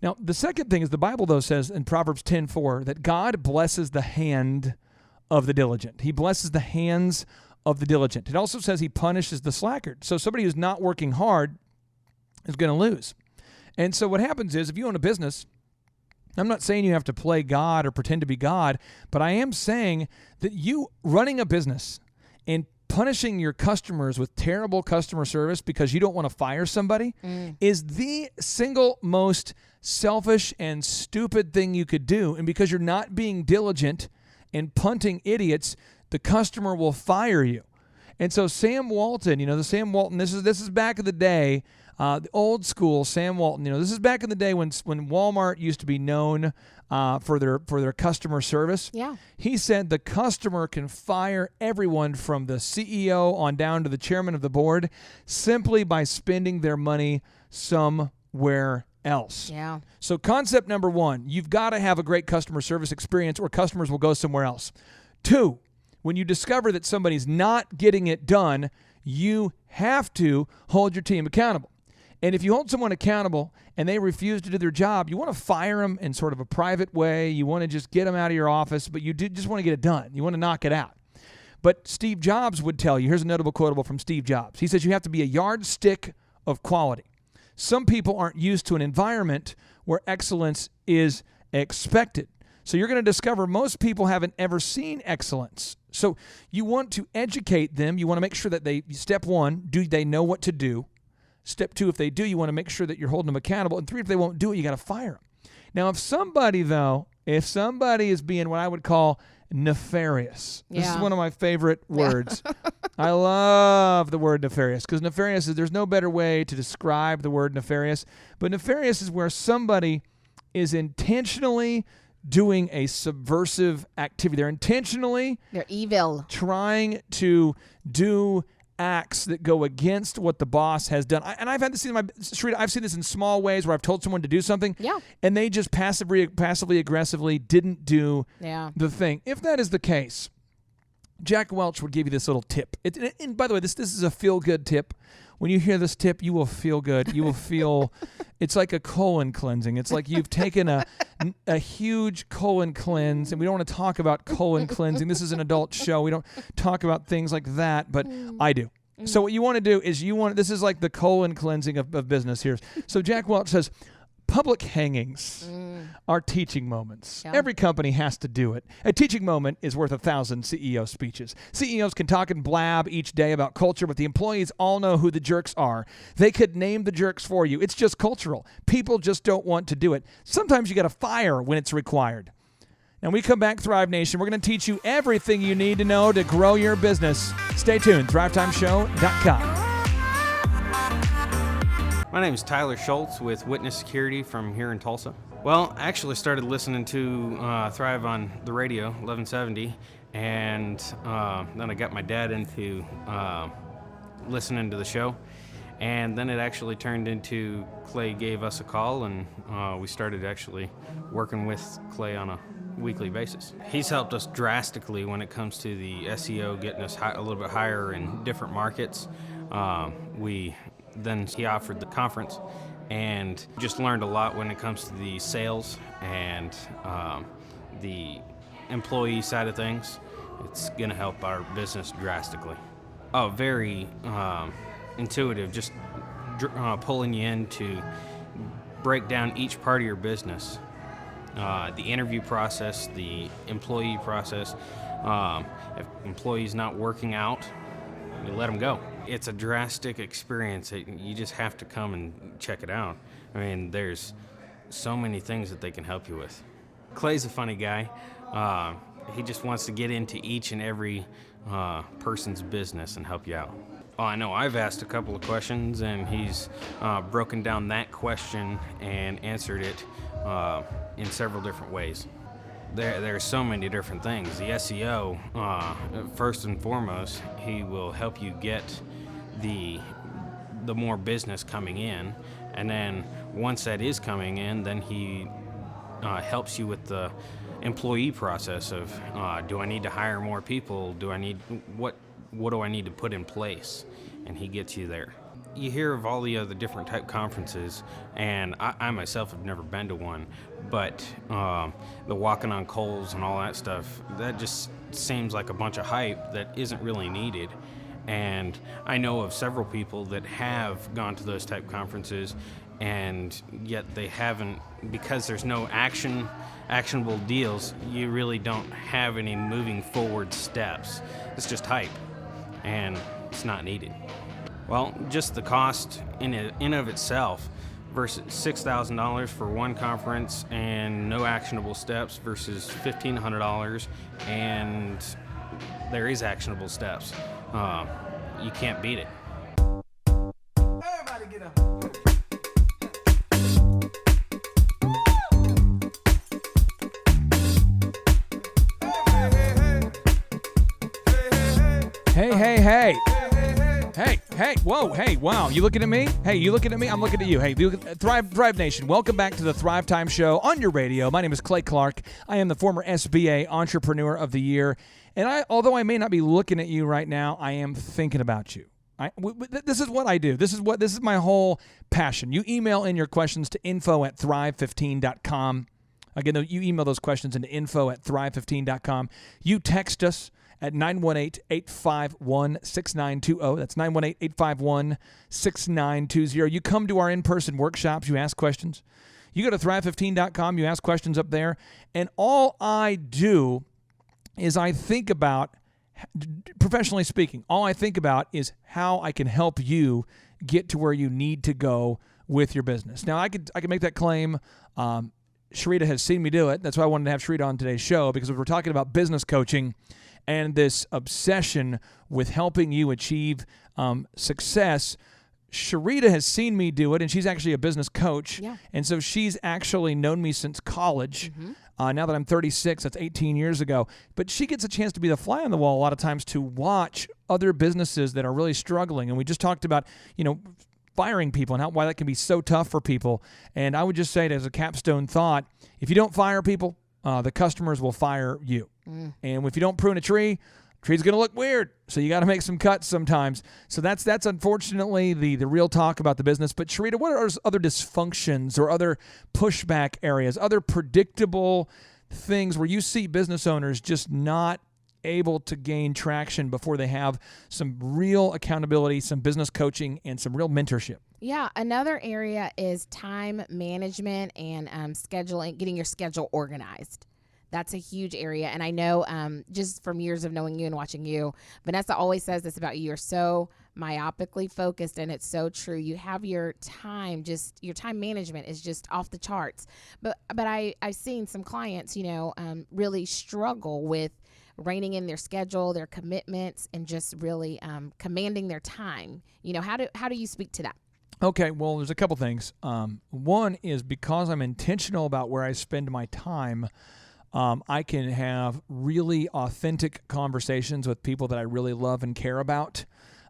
Now, the second thing is the Bible, though, says in Proverbs 10:4 that God blesses the hand of the diligent. He blesses the hands of the diligent. It also says he punishes the slackard. So somebody who's not working hard is going to lose. And so what happens is if you own a business, I'm not saying you have to play God or pretend to be God, but I am saying that you running a business and punishing your customers with terrible customer service because you don't want to fire somebody is the single most selfish and stupid thing you could do. And because you're not being diligent and punting idiots, the customer will fire you. And so Sam Walton, this is back in the day, the old school Sam Walton. This is back in the day when Walmart used to be known for their customer service. Yeah. He said the customer can fire everyone from the CEO on down to the chairman of the board simply by spending their money somewhere else. Yeah. So concept number 1, you've got to have a great customer service experience or customers will go somewhere else. 2, when you discover that somebody's not getting it done, you have to hold your team accountable. And if you hold someone accountable and they refuse to do their job, you want to fire them in sort of a private way. You want to just get them out of your office, but you just want to get it done. You want to knock it out. But Steve Jobs would tell you, here's a notable quotable from Steve Jobs. He says you have to be a yardstick of quality. Some people aren't used to an environment where excellence is expected. So you're going to discover most people haven't ever seen excellence. So you want to educate them. You want to make sure that step 1, do they know what to do? Step 2, if they do, you want to make sure that you're holding them accountable. And 3, if they won't do it, you got to fire them. Now, if somebody is being what I would call nefarious, this is one of my favorite words. I love the word nefarious because nefarious there's no better way to describe the word nefarious. But nefarious is where somebody is intentionally doing a subversive activity. They're evil, trying to do acts that go against what the boss has done. I've had this I've seen this in small ways where I've told someone to do something, and they just passively aggressively didn't do the thing. If that is the case, Jack Welch would give you this little tip. And by the way, this is a feel-good tip. When you hear this tip, you will feel good. You will feel it's like a colon cleansing. It's like you've taken a huge colon cleanse, and we don't want to talk about colon cleansing. This is an adult show. We don't talk about things like that, but I do. So what you want to do is this is like the colon cleansing of business here. So Jack Welch says, public hangings are teaching moments. Yeah. Every company has to do it. A teaching moment is worth 1,000 CEO speeches. CEOs can talk and blab each day about culture, but the employees all know who the jerks are. They could name the jerks for you. It's just cultural. People just don't want to do it. Sometimes you got to fire when it's required. And we come back, Thrive Nation. We're going to teach you everything you need to know to grow your business. Stay tuned, thrivetimeshow.com. My name is Tyler Schultz with Witness Security from here in Tulsa. Well, I actually started listening to Thrive on the radio, 1170, and then I got my dad into listening to the show. And then it actually turned into Clay gave us a call, and we started actually working with Clay on a weekly basis. He's helped us drastically when it comes to the SEO, getting us a little bit higher in different markets. Then he offered the conference, and just learned a lot when it comes to the sales and the employee side of things. It's going to help our business drastically. Oh, very intuitive, just pulling you in to break down each part of your business. The interview process, the employee process. If employee's not working out, you let them go. It's a drastic experience. You just have to come and check it out. I mean, there's so many things that they can help you with. Clay's a funny guy. He just wants to get into each and every person's business and help you out. Oh, I know I've asked a couple of questions, and he's broken down that question and answered it in several different ways. There are so many different things. The SEO, first and foremost, he will help you get the more business coming in, and then once that is coming in, then he helps you with the employee process of do I need to hire more people? What do I need to put in place? And he gets you there. You hear of all the other different type conferences, and I myself have never been to one, but the walking on coals and all that stuff, that just seems like a bunch of hype that isn't really needed. And I know of several people that have gone to those type conferences, and yet they haven't, because there's no actionable deals, you really don't have any moving forward steps. It's just hype, and it's not needed. Well, just the cost in of itself versus $6,000 for one conference and no actionable steps versus $1,500 and there is actionable steps. You can't beat it. Everybody get up. Hey, whoa, hey, wow, you looking at me? Hey, you looking at me? I'm looking at you. Hey, Thrive Nation, welcome back to the Thrivetime Show on your radio. My name is Clay Clark. I am the former SBA Entrepreneur of the Year, and although I may not be looking at you right now, I am thinking about you. This is what I do. This is my whole passion. You email in your questions to info@thrive15.com. Again, you email those questions into info@thrive15.com. You text us at 918-851-6920. That's 918-851-6920. You come to our in-person workshops. You ask questions. You go to thrive15.com. You ask questions up there. And all I do is I think about, professionally speaking, all I think about is how I can help you get to where you need to go with your business. Now, I could make that claim. Sharita has seen me do it. That's why I wanted to have Sharita on today's show, because we're talking about business coaching and this obsession with helping you achieve success. Sharita has seen me do it, and she's actually a business coach. Yeah. And so she's actually known me since college. Mm-hmm. Now that I'm 36, that's 18 years ago. But she gets a chance to be the fly on the wall a lot of times to watch other businesses that are really struggling. And we just talked about, firing people and why that can be so tough for people. And I would just say it as a capstone thought, if you don't fire people, the customers will fire you. And if you don't prune a tree, tree's going to look weird. So you got to make some cuts sometimes. So that's unfortunately the real talk about the business. But Sharita, what are other dysfunctions or other pushback areas, other predictable things where you see business owners just not able to gain traction before they have some real accountability, some business coaching, and some real mentorship? Yeah, another area is time management and scheduling, getting your schedule organized. That's a huge area. And I know just from years of knowing you and watching you, Vanessa always says this about you. You're so myopically focused, and it's so true. You have your time management is just off the charts. But I've seen some clients, really struggle with reining in their schedule, their commitments, and just really commanding their time. How do you speak to that? Okay, well, there's a couple things. One is because I'm intentional about where I spend my time, I can have really authentic conversations with people that I really love and care about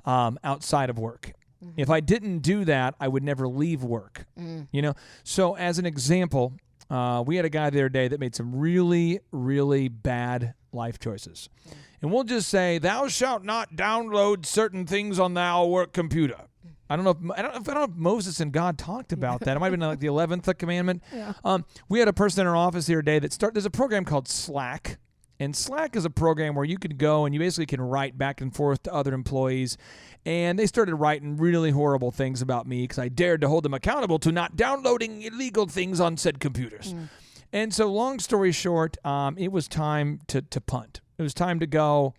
outside of work. Mm-hmm. If I didn't do that, I would never leave work. So as an example, we had a guy the other day that made some really, really bad life choices. Mm. And we'll just say, thou shalt not download certain things on thou work computer. I don't know if Moses and God talked about that. It might have been like the 11th commandment. Yeah. We had a person in our office the other day there's a program called Slack. And Slack is a program where you can go and you basically can write back and forth to other employees. And they started writing really horrible things about me because I dared to hold them accountable to not downloading illegal things on said computers. Mm. And so long story short, it was time to punt. It was time to go.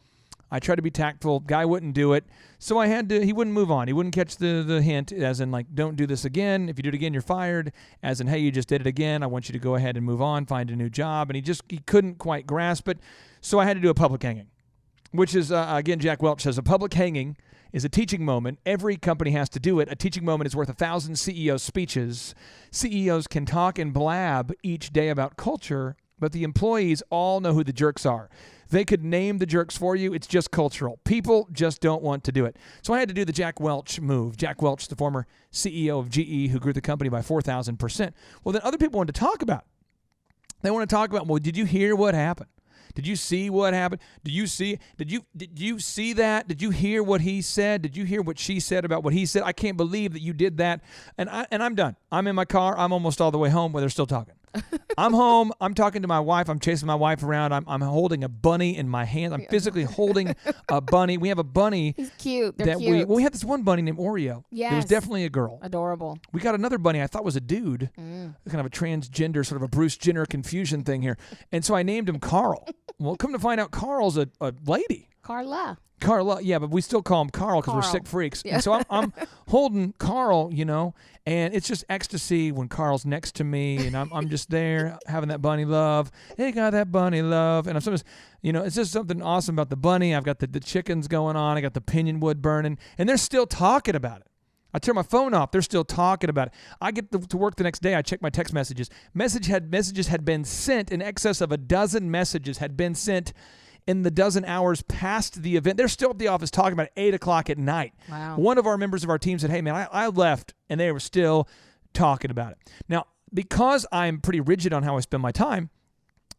I tried to be tactful. Guy wouldn't do it. So he wouldn't move on. He wouldn't catch the hint, as in, like, don't do this again. If you do it again, you're fired. As in, hey, you just did it again. I want you to go ahead and move on, find a new job. And he couldn't quite grasp it. So I had to do a public hanging, which is, again, Jack Welch says, a public hanging is a teaching moment. Every company has to do it. A teaching moment is worth 1,000 CEO speeches. CEOs can talk and blab each day about culture, but the employees all know who the jerks are. They could name the jerks for you. It's just cultural. People just don't want to do it. So I had to do the Jack Welch move. Jack Welch, the former CEO of GE, who grew the company by 4,000%. Well, then other people wanted to talk about it. They want to talk about, well, did you hear what happened? Did you see what happened? Did you see that? Did you hear what he said? Did you hear what she said about what he said? I can't believe that you did that. And I'm done. I'm in my car. I'm almost all the way home where they're still talking. I'm home. I'm talking to my wife. I'm chasing my wife around. I'm holding a bunny in my hand. I'm physically holding a bunny. We have a bunny. He's cute. They're cute. We had this one bunny named Oreo. Yes. It was definitely a girl. Adorable. We got another bunny I thought was a dude. Kind of a transgender, sort of a Bruce Jenner confusion thing here. And so I named him Carl. Well, come to find out, Carl's a lady. Carla, yeah, but we still call him Carl because we're sick freaks. Yeah. And so I'm holding Carl, and it's just ecstasy when Carl's next to me, and I'm just there having that bunny love. Hey, got that bunny love. And I'm sometimes, it's just something awesome about the bunny. I've got the chickens going on. I got the pinyon wood burning, and they're still talking about it. I turn my phone off. They're still talking about it. I get to work the next day. I check my text messages. Messages had been sent. In excess of a dozen messages had been sent in the dozen hours past the event. They're still at the office talking about it 8 o'clock at night. Wow. One of our members of our team said, hey, man, I left, and they were still talking about it. Now, because I'm pretty rigid on how I spend my time,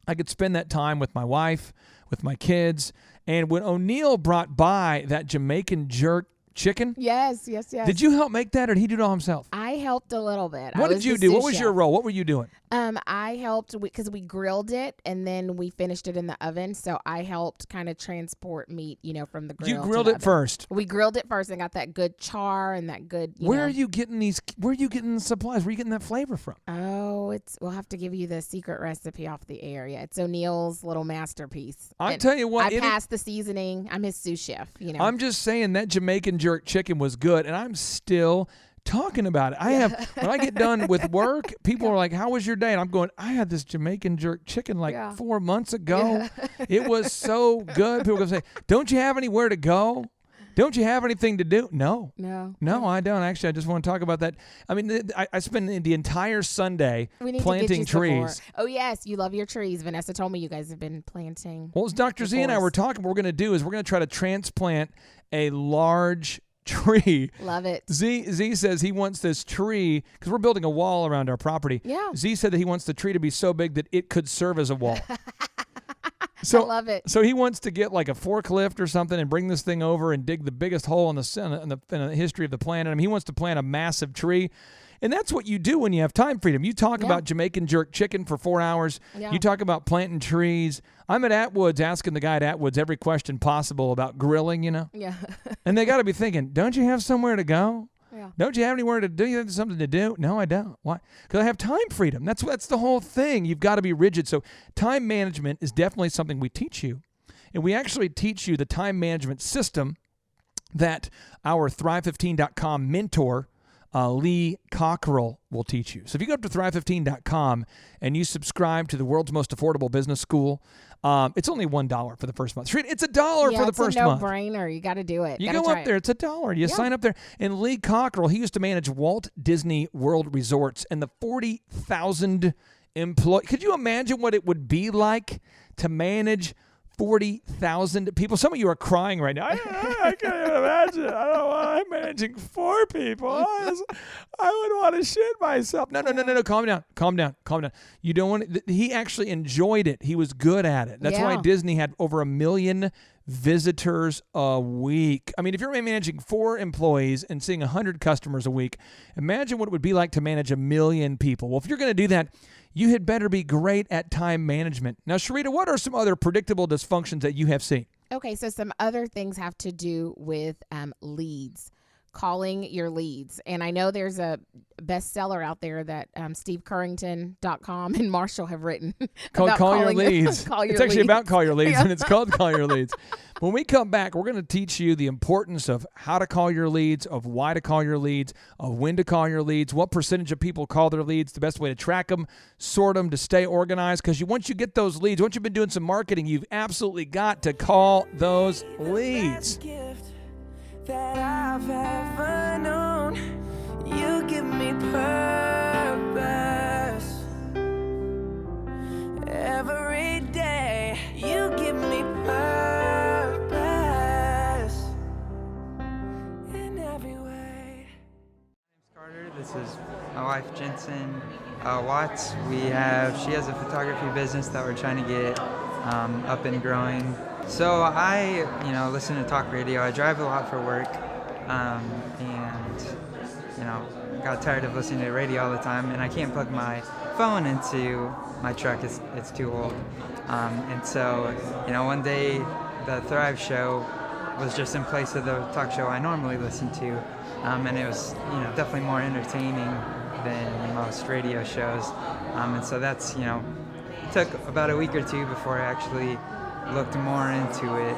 I could spend that time with my wife, with my kids. And when O'Neill brought by that Jamaican jerk chicken. Yes. Did you help make that, or did he do it all himself? I helped a little bit. What did you do? What was your role? What were you doing? I helped because we grilled it and then we finished it in the oven. So I helped kind of transport meat, from the grill. You grilled it first. We grilled it first and got that good char and that good. Where are you getting the supplies? Where are you getting that flavor from? Oh, we'll have to give you the secret recipe off the air. Yeah, it's O'Neill's little masterpiece. I'll tell you what. I passed the seasoning. I'm his sous chef. I'm just saying that Jamaican jerk chicken was good, and I'm still talking about it. When I get done with work, people are like, how was your day? And I'm going, I had this Jamaican jerk chicken 4 months ago. Yeah. It was so good. People are going to say, don't you have anywhere to go? Don't you have anything to do? No, I don't. Actually, I just want to talk about that. I mean, I spend the entire Sunday planting trees. Oh, yes. You love your trees. Vanessa told me you guys have been planting. Well, as Dr. Z and I were talking, what we're going to do is we're going to try to transplant a large tree. Love it. Z says he wants this tree because we're building a wall around our property. Yeah. Z said that he wants the tree to be so big that it could serve as a wall. So, I love it. So he wants to get like a forklift or something and bring this thing over and dig the biggest hole in the history of the planet. I mean, he wants to plant a massive tree. And that's what you do when you have time freedom. You talk about Jamaican jerk chicken for 4 hours. Yeah. You talk about planting trees. I'm at Atwood's asking the guy at Atwood's every question possible about grilling, Yeah. And they got to be thinking, don't you have somewhere to go? Yeah. Don't you have anywhere to do? You have something to do? No, I don't. Why? Because I have time freedom. That's the whole thing. You've got to be rigid. So time management is definitely something we teach you. And we actually teach you the time management system that our Thrive15.com mentor, Lee Cockrell, will teach you. So if you go up to Thrive15.com and you subscribe to the world's most affordable business school, it's only $1 for the first month. It's $1 for the first month. It's a no-brainer. You got to do it. You go up there. It's $1. You sign up there. And Lee Cockrell, he used to manage Walt Disney World Resorts and the 40,000 employees. Could you imagine what it would be like to manage 40,000 people? Some of you are crying right now. I can't even imagine. I don't know. I'm managing 4 people. I would want to shit myself. No. Calm down. You don't want to, he actually enjoyed it. He was good at it. That's why Disney had over 1 million visitors a week. I mean, if you're managing 4 employees and seeing 100 customers a week, imagine what it would be like to manage 1 million people. Well, if you're going to do that, you had better be great at time management. Now, Sharita, what are some other predictable dysfunctions that you have seen? Okay, so some other things have to do with leads, calling your leads. And I know there's a bestseller out there that SteveCurrington.com and Marshall have written called about Call Your Leads. It's actually about Call Your Leads, and it's called Call Your Leads. When we come back, we're going to teach you the importance of how to call your leads, of why to call your leads, of when to call your leads, what percentage of people call their leads, the best way to track them, sort them, to stay organized. Because once you get those leads, once you've been doing some marketing, you've absolutely got to call those leads. That I've ever known. You give me purpose every day. You give me purpose in every way. My name's Carter. This is my wife Jensen Watts. She has a photography business that we're trying to get up and growing. So I, listen to talk radio. I drive a lot for work, and got tired of listening to radio all the time. And I can't plug my phone into my truck; it's too old. And so, one day the Thrive Show was just in place of the talk show I normally listen to, and it was, definitely more entertaining than most radio shows. And so that's, took about a week or two before I actually looked more into it.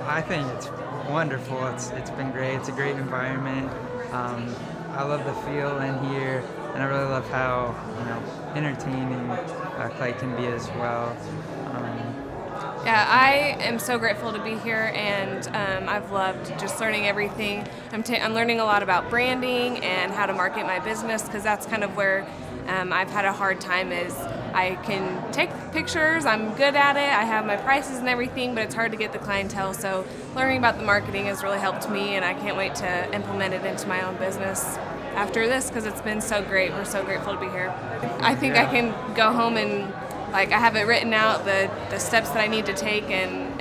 I think it's wonderful. It's been great. It's a great environment. I love the feel in here, and I really love how entertaining Clay can be as well. Yeah, I am so grateful to be here, and I've loved just learning everything. I'm learning a lot about branding and how to market my business, because that's kind of where I've had a hard time. Is I can take pictures, I'm good at it, I have my prices and everything, but it's hard to get the clientele. So learning about the marketing has really helped me, and I can't wait to implement it into my own business after this, because it's been so great. We're so grateful to be here. I think I can go home and I have it written out, the steps that I need to take, and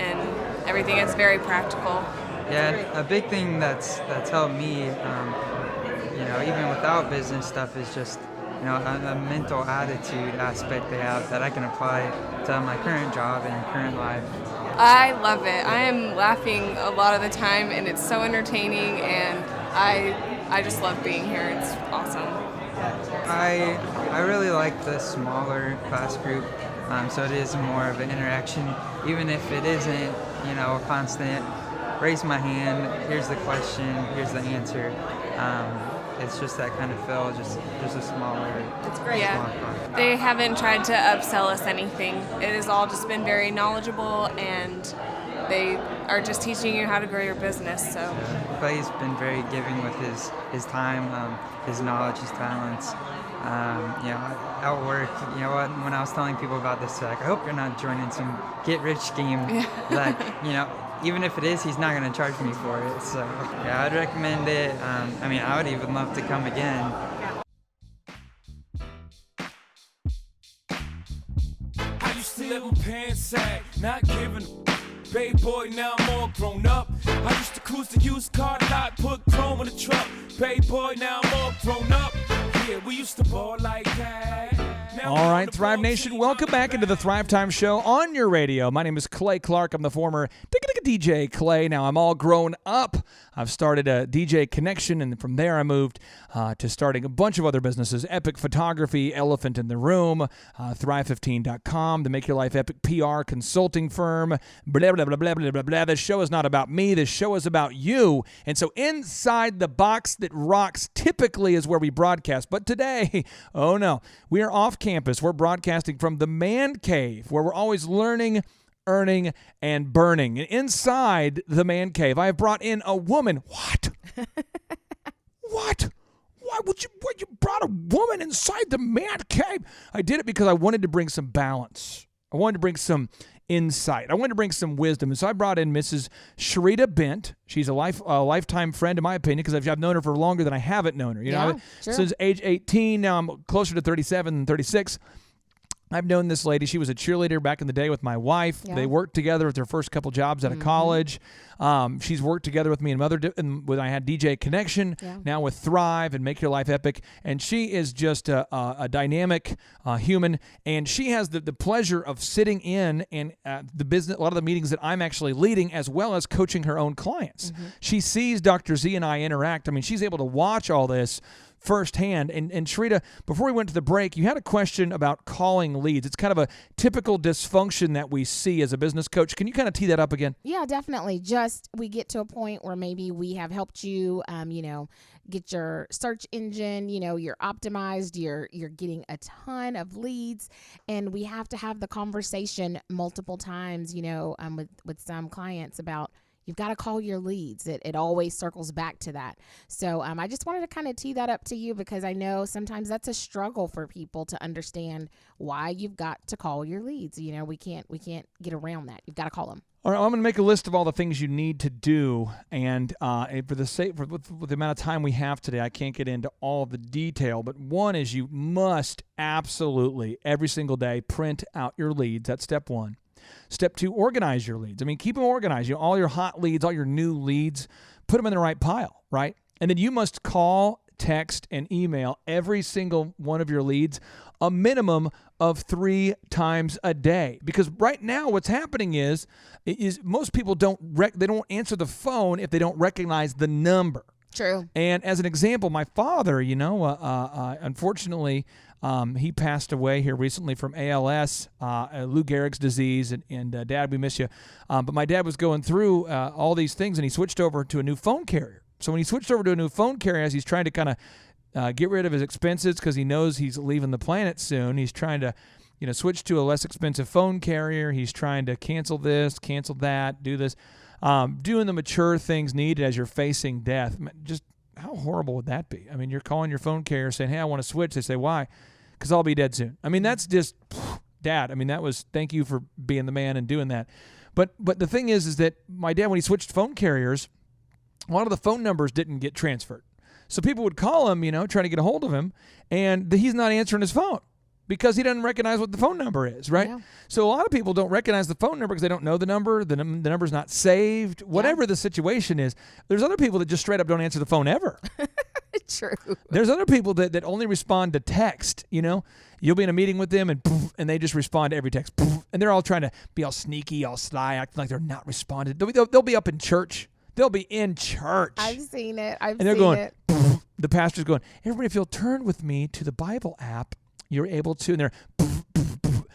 everything. It's very practical. Yeah, a big thing that's helped me, even without business stuff, is just a mental attitude aspect they have that I can apply to my current job and current life. I love it. I am laughing a lot of the time, and it's so entertaining, and I just love being here. It's awesome. I really like the smaller class group, so it is more of an interaction, even if it isn't, a constant raise my hand, here's the question, here's the answer. It's just that kind of feel, just a smaller. It's great. Yeah. They haven't tried to upsell us anything. It has all just been very knowledgeable, and they are just teaching you how to grow your business. So Clay's been very giving with his time, his knowledge, his talents. At work, when I was telling people about this, I hope you're not joining some get-rich scheme. Even if it is, he's not going to charge me for it. So, yeah, I'd recommend it. I would even love to come again. I used to live on pants sag, not giving Bay boy, now I'm all grown up. I used to cruise the used car lot, put chrome in the truck. Bay boy, now I'm all grown up. Yeah, we used to ball like that. All right, Thrive Nation, welcome back into the Thrivetime Show on your radio. My name is Clay Clark. I'm the former DJ Clay. Now I'm all grown up. I've started a DJ Connection, and from there I moved to starting a bunch of other businesses: Epic Photography, Elephant in the Room, Thrive15.com, the Make Your Life Epic PR consulting firm, blah, blah, blah, blah, blah, blah, blah. This show is not about me. This show is about you. And so inside the box that rocks typically is where we broadcast. But today, oh no, we are off campus. We're broadcasting from the man cave, where we're always learning, earning, and burning. And inside the man cave, I have brought in a woman. What? What? Why would you brought a woman inside the man cave? I did it because I wanted to bring some balance. I wanted to bring some insight. I wanted to bring some wisdom. And so I brought in Mrs. Sharita Bent. She's a lifetime friend, in my opinion, because I've known her for longer than I haven't known her. Sure. Since age 18. Now I'm closer to 37 than 36. I've known this lady. She was a cheerleader back in the day with my wife. Yeah. They worked together with their first couple jobs out of college. She's worked together with me and when I had DJ Connection, now with Thrive and Make Your Life Epic. And she is just a dynamic human. And she has the pleasure of sitting in and the business, a lot of the meetings that I'm actually leading, as well as coaching her own clients. She sees Dr. Z and I interact. I mean, she's able to watch all this firsthand. And Sharita, before we went to the break, you had a question about calling leads. It's kind of a typical dysfunction that we see as a business coach. Can you kind of tee that up again? Yeah, definitely. Just we get to a point where maybe we have helped you, get your search engine, you're optimized, you're getting a ton of leads, and we have to have the conversation multiple times, with some clients about, you've got to call your leads. It always circles back to that. So I just wanted to kind of tee that up to you, because I know sometimes that's a struggle for people to understand why you've got to call your leads. We can't get around that. You've got to call them. All right, I'm going to make a list of all the things you need to do, and with the amount of time we have today, I can't get into all the detail, but one is you must absolutely, every single day, print out your leads. That's step one. Step two, organize your leads. I mean, keep them organized. All your hot leads, all your new leads, put them in the right pile, right? And then you must call, text, and email every single one of your leads a minimum of 3 times a day. Because right now what's happening is most people don't answer the phone if they don't recognize the number. True. And as an example, my father, unfortunately, he passed away here recently from ALS, Lou Gehrig's disease, and Dad, we miss you. But my dad was going through all these things, and he switched over to a new phone carrier. So when he switched over to a new phone carrier, as he's trying to kind of get rid of his expenses because he knows he's leaving the planet soon, he's trying to switch to a less expensive phone carrier. He's trying to cancel this, cancel that, do this, doing the mature things needed as you're facing death. Just how horrible would that be? I mean, you're calling your phone carrier saying, hey, I want to switch. They say, why? Because I'll be dead soon. I mean, that's just, Dad. I mean, thank you for being the man and doing that. But the thing is that my dad, when he switched phone carriers, a lot of the phone numbers didn't get transferred. So people would call him, trying to get a hold of him, and he's not answering his phone because he doesn't recognize what the phone number is, right? Yeah. So a lot of people don't recognize the phone number because they don't know the number. The number's not saved. Whatever the situation is, there's other people that just straight up don't answer the phone ever. True. There's other people that only respond to text. You'll be in a meeting with them and they just respond to every text. And they're all trying to be all sneaky, all sly, acting like they're not responding. They'll be up in church. They'll be in church. I've seen it. And they're going, the pastor's going, everybody, if you'll turn with me to the Bible app, you're able to. And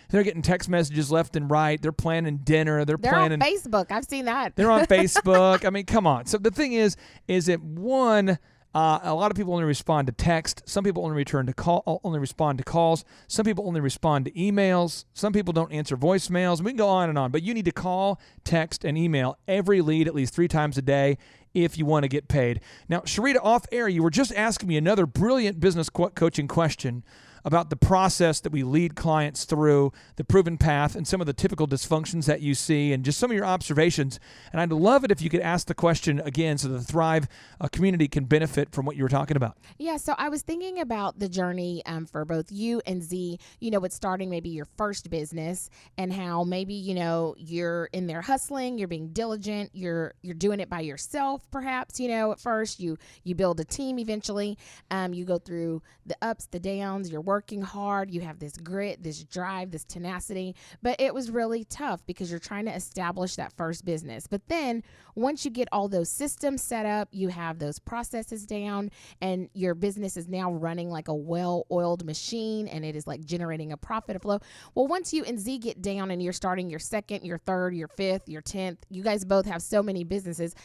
they're getting text messages left and right. They're planning dinner. They're planning on Facebook. I've seen that. They're on Facebook. I mean, come on. So the thing is that one, a lot of people only respond to text. Some people only respond to calls. Some people only respond to emails. Some people don't answer voicemails. We can go on and on. But you need to call, text, and email every lead at least 3 times a day if you want to get paid. Now, Sharita, off air, you were just asking me another brilliant business coaching question about the process that we lead clients through, the proven path, and some of the typical dysfunctions that you see, and just some of your observations. And I'd love it if you could ask the question again so the Thrive community can benefit from what you were talking about. Yeah, so I was thinking about the journey for both you and Z, with starting maybe your first business, and how maybe, you're in there hustling, you're being diligent, you're doing it by yourself perhaps, at first. You build a team eventually. You go through the ups, the downs, you're working working hard. You have this grit, this drive, this tenacity, but it was really tough because you're trying to establish that first business. But then once you get all those systems set up, you have those processes down, and your business is now running like a well-oiled machine, and it is like generating a profit flow. Well, once you and Z get down and you're starting your second, your third, your fifth, your 10th, you guys both have so many businesses.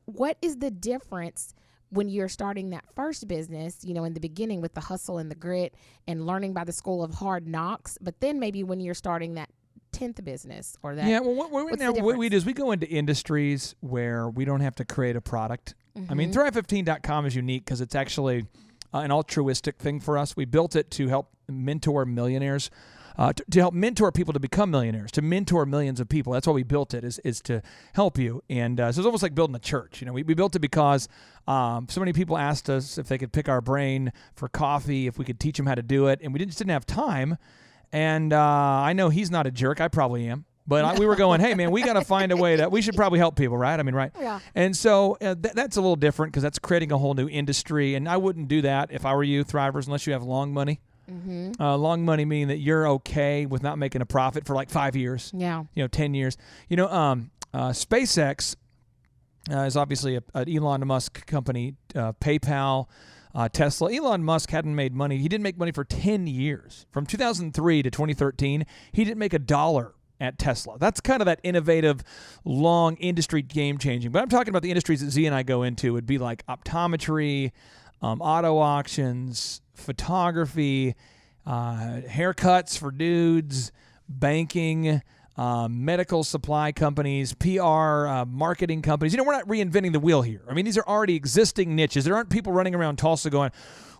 What is the difference when you're starting that first business, in the beginning with the hustle and the grit and learning by the school of hard knocks, but then maybe when you're starting that 10th business or that? Yeah, well, what we do is we go into industries where we don't have to create a product. I mean, Thrive15.com is unique because it's actually an altruistic thing for us. We built it to help mentor millionaires. To help mentor people to become millionaires, to mentor millions of people. That's why we built it, is to help you. And so it's almost like building a church. We built it because so many people asked us if they could pick our brain for coffee, if we could teach them how to do it, and we just didn't have time. And I know he's not a jerk. I probably am. But we were going, hey, man, we got to find a way we should probably help people, right? I mean, right? Yeah. And so that's a little different because that's creating a whole new industry. And I wouldn't do that if I were you, Thrivers, unless you have long money. Long money meaning that you're okay with not making a profit for like 5 years. Yeah. 10 years. SpaceX is obviously an Elon Musk company. PayPal, Tesla. Elon Musk hadn't made money. He didn't make money for 10 years. From 2003 to 2013, he didn't make $1 at Tesla. That's kind of that innovative, long industry game-changing. But I'm talking about the industries that Z and I go into. Would be like optometry, auto auctions, photography, haircuts for dudes, banking, medical supply companies, PR, marketing companies. We're not reinventing the wheel here. I mean, these are already existing niches. There aren't people running around Tulsa going,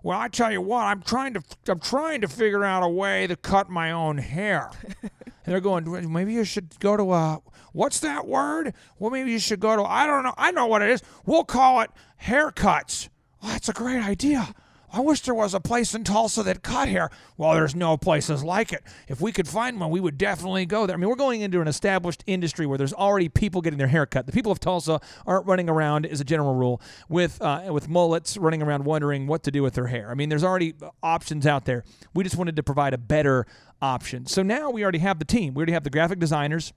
well, I tell you what, I'm trying to figure out a way to cut my own hair. And they're going, maybe you should go to what's that word? Well, maybe you should go to, I don't know. I know what it is. We'll call it haircuts. Oh, that's a great idea. I wish there was a place in Tulsa that cut hair. Well, there's no places like it. If we could find one, we would definitely go there. I mean, we're going into an established industry where there's already people getting their hair cut. The people of Tulsa aren't running around, as a general rule, with mullets running around wondering what to do with their hair. I mean, there's already options out there. We just wanted to provide a better option. So now we already have the team. We already have the graphic designers,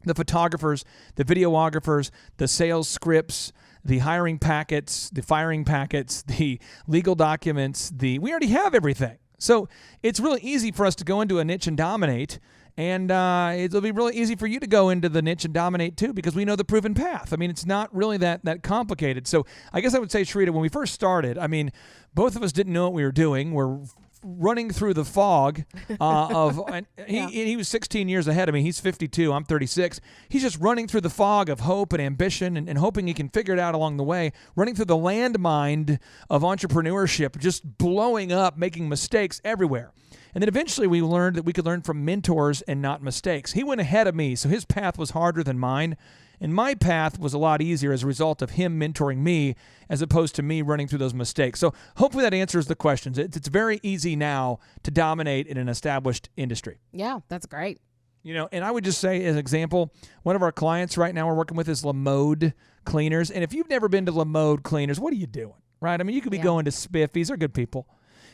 the photographers, the videographers, the sales scripts, the hiring packets, the firing packets, the legal documents, we already have everything. So it's really easy for us to go into a niche and dominate, and it'll be really easy for you to go into the niche and dominate too, because we know the proven path. I mean, it's not really that complicated. So I guess I would say, Sharita, when we first started, I mean, both of us didn't know what we were doing. We're running through the fog he was 16 years ahead of me. He's 52. I'm 36. He's just running through the fog of hope and ambition and hoping he can figure it out along the way, running through the landmine of entrepreneurship, just blowing up, making mistakes everywhere. And then eventually we learned that we could learn from mentors and not mistakes. He went ahead of me, so his path was harder than mine. And my path was a lot easier as a result of him mentoring me as opposed to me running through those mistakes. So hopefully that answers the questions. It's very easy now to dominate in an established industry. Yeah, that's great. And I would just say, as an example, one of our clients right now we're working with is LaMode Cleaners. And if you've never been to LaMode Cleaners, what are you doing? Right? I mean, you could be going to Spiffy's. They're good people.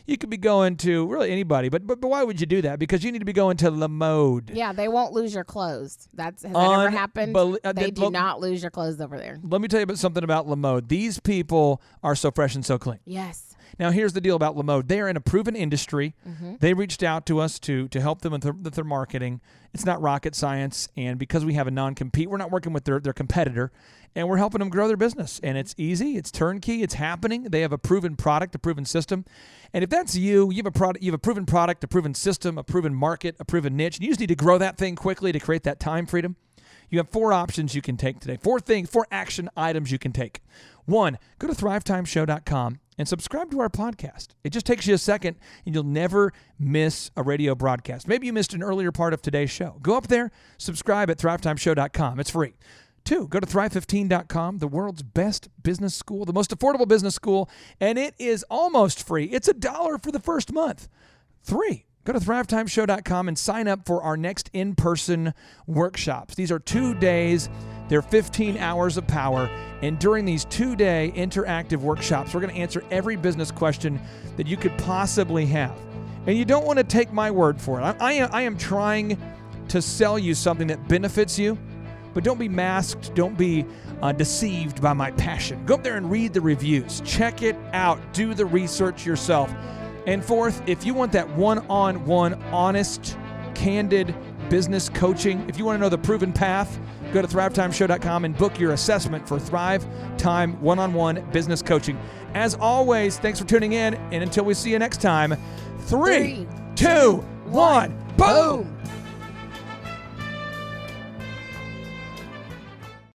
You could be going to really anybody, but why would you do that? Because you need to be going to LaMode. Yeah, they won't lose your clothes. Has that ever happened? They do not lose your clothes over there. Let me tell you about something about LaMode. These people are so fresh and so clean. Yes. Now, here's the deal about LaMode. They are in a proven industry. Mm-hmm. They reached out to us to help them with their marketing. It's not rocket science, and because we have a non-compete, we're not working with their competitor, and we're helping them grow their business. And it's easy. It's turnkey. It's happening. They have a proven product, a proven system. And if that's you have a proven product, a proven system, a proven market, a proven niche, and you just need to grow that thing quickly to create that time freedom. You have 4 options you can take today. 4 action items you can take. 1, go to thrivetimeshow.com and subscribe to our podcast. It just takes you a second, and you'll never miss a radio broadcast. Maybe you missed an earlier part of today's show. Go up there, subscribe at thrivetimeshow.com. It's free. 2, go to Thrive15.com, the world's best business school, the most affordable business school, and it is almost free. It's $1 for the first month. 3, go to Thrivetimeshow.com and sign up for our next in-person workshops. These are 2 days. They're 15 hours of power. And during these 2-day interactive workshops, we're going to answer every business question that you could possibly have. And you don't want to take my word for it. I am trying to sell you something that benefits you, but don't be masked. Don't be deceived by my passion. Go up there and read the reviews. Check it out. Do the research yourself. And fourth, if you want that one-on-one, honest, candid business coaching, if you want to know the proven path, go to thrivetimeshow.com and book your assessment for Thrive Time one-on-one business coaching. As always, thanks for tuning in, and until we see you next time, 3, 2, 1, boom!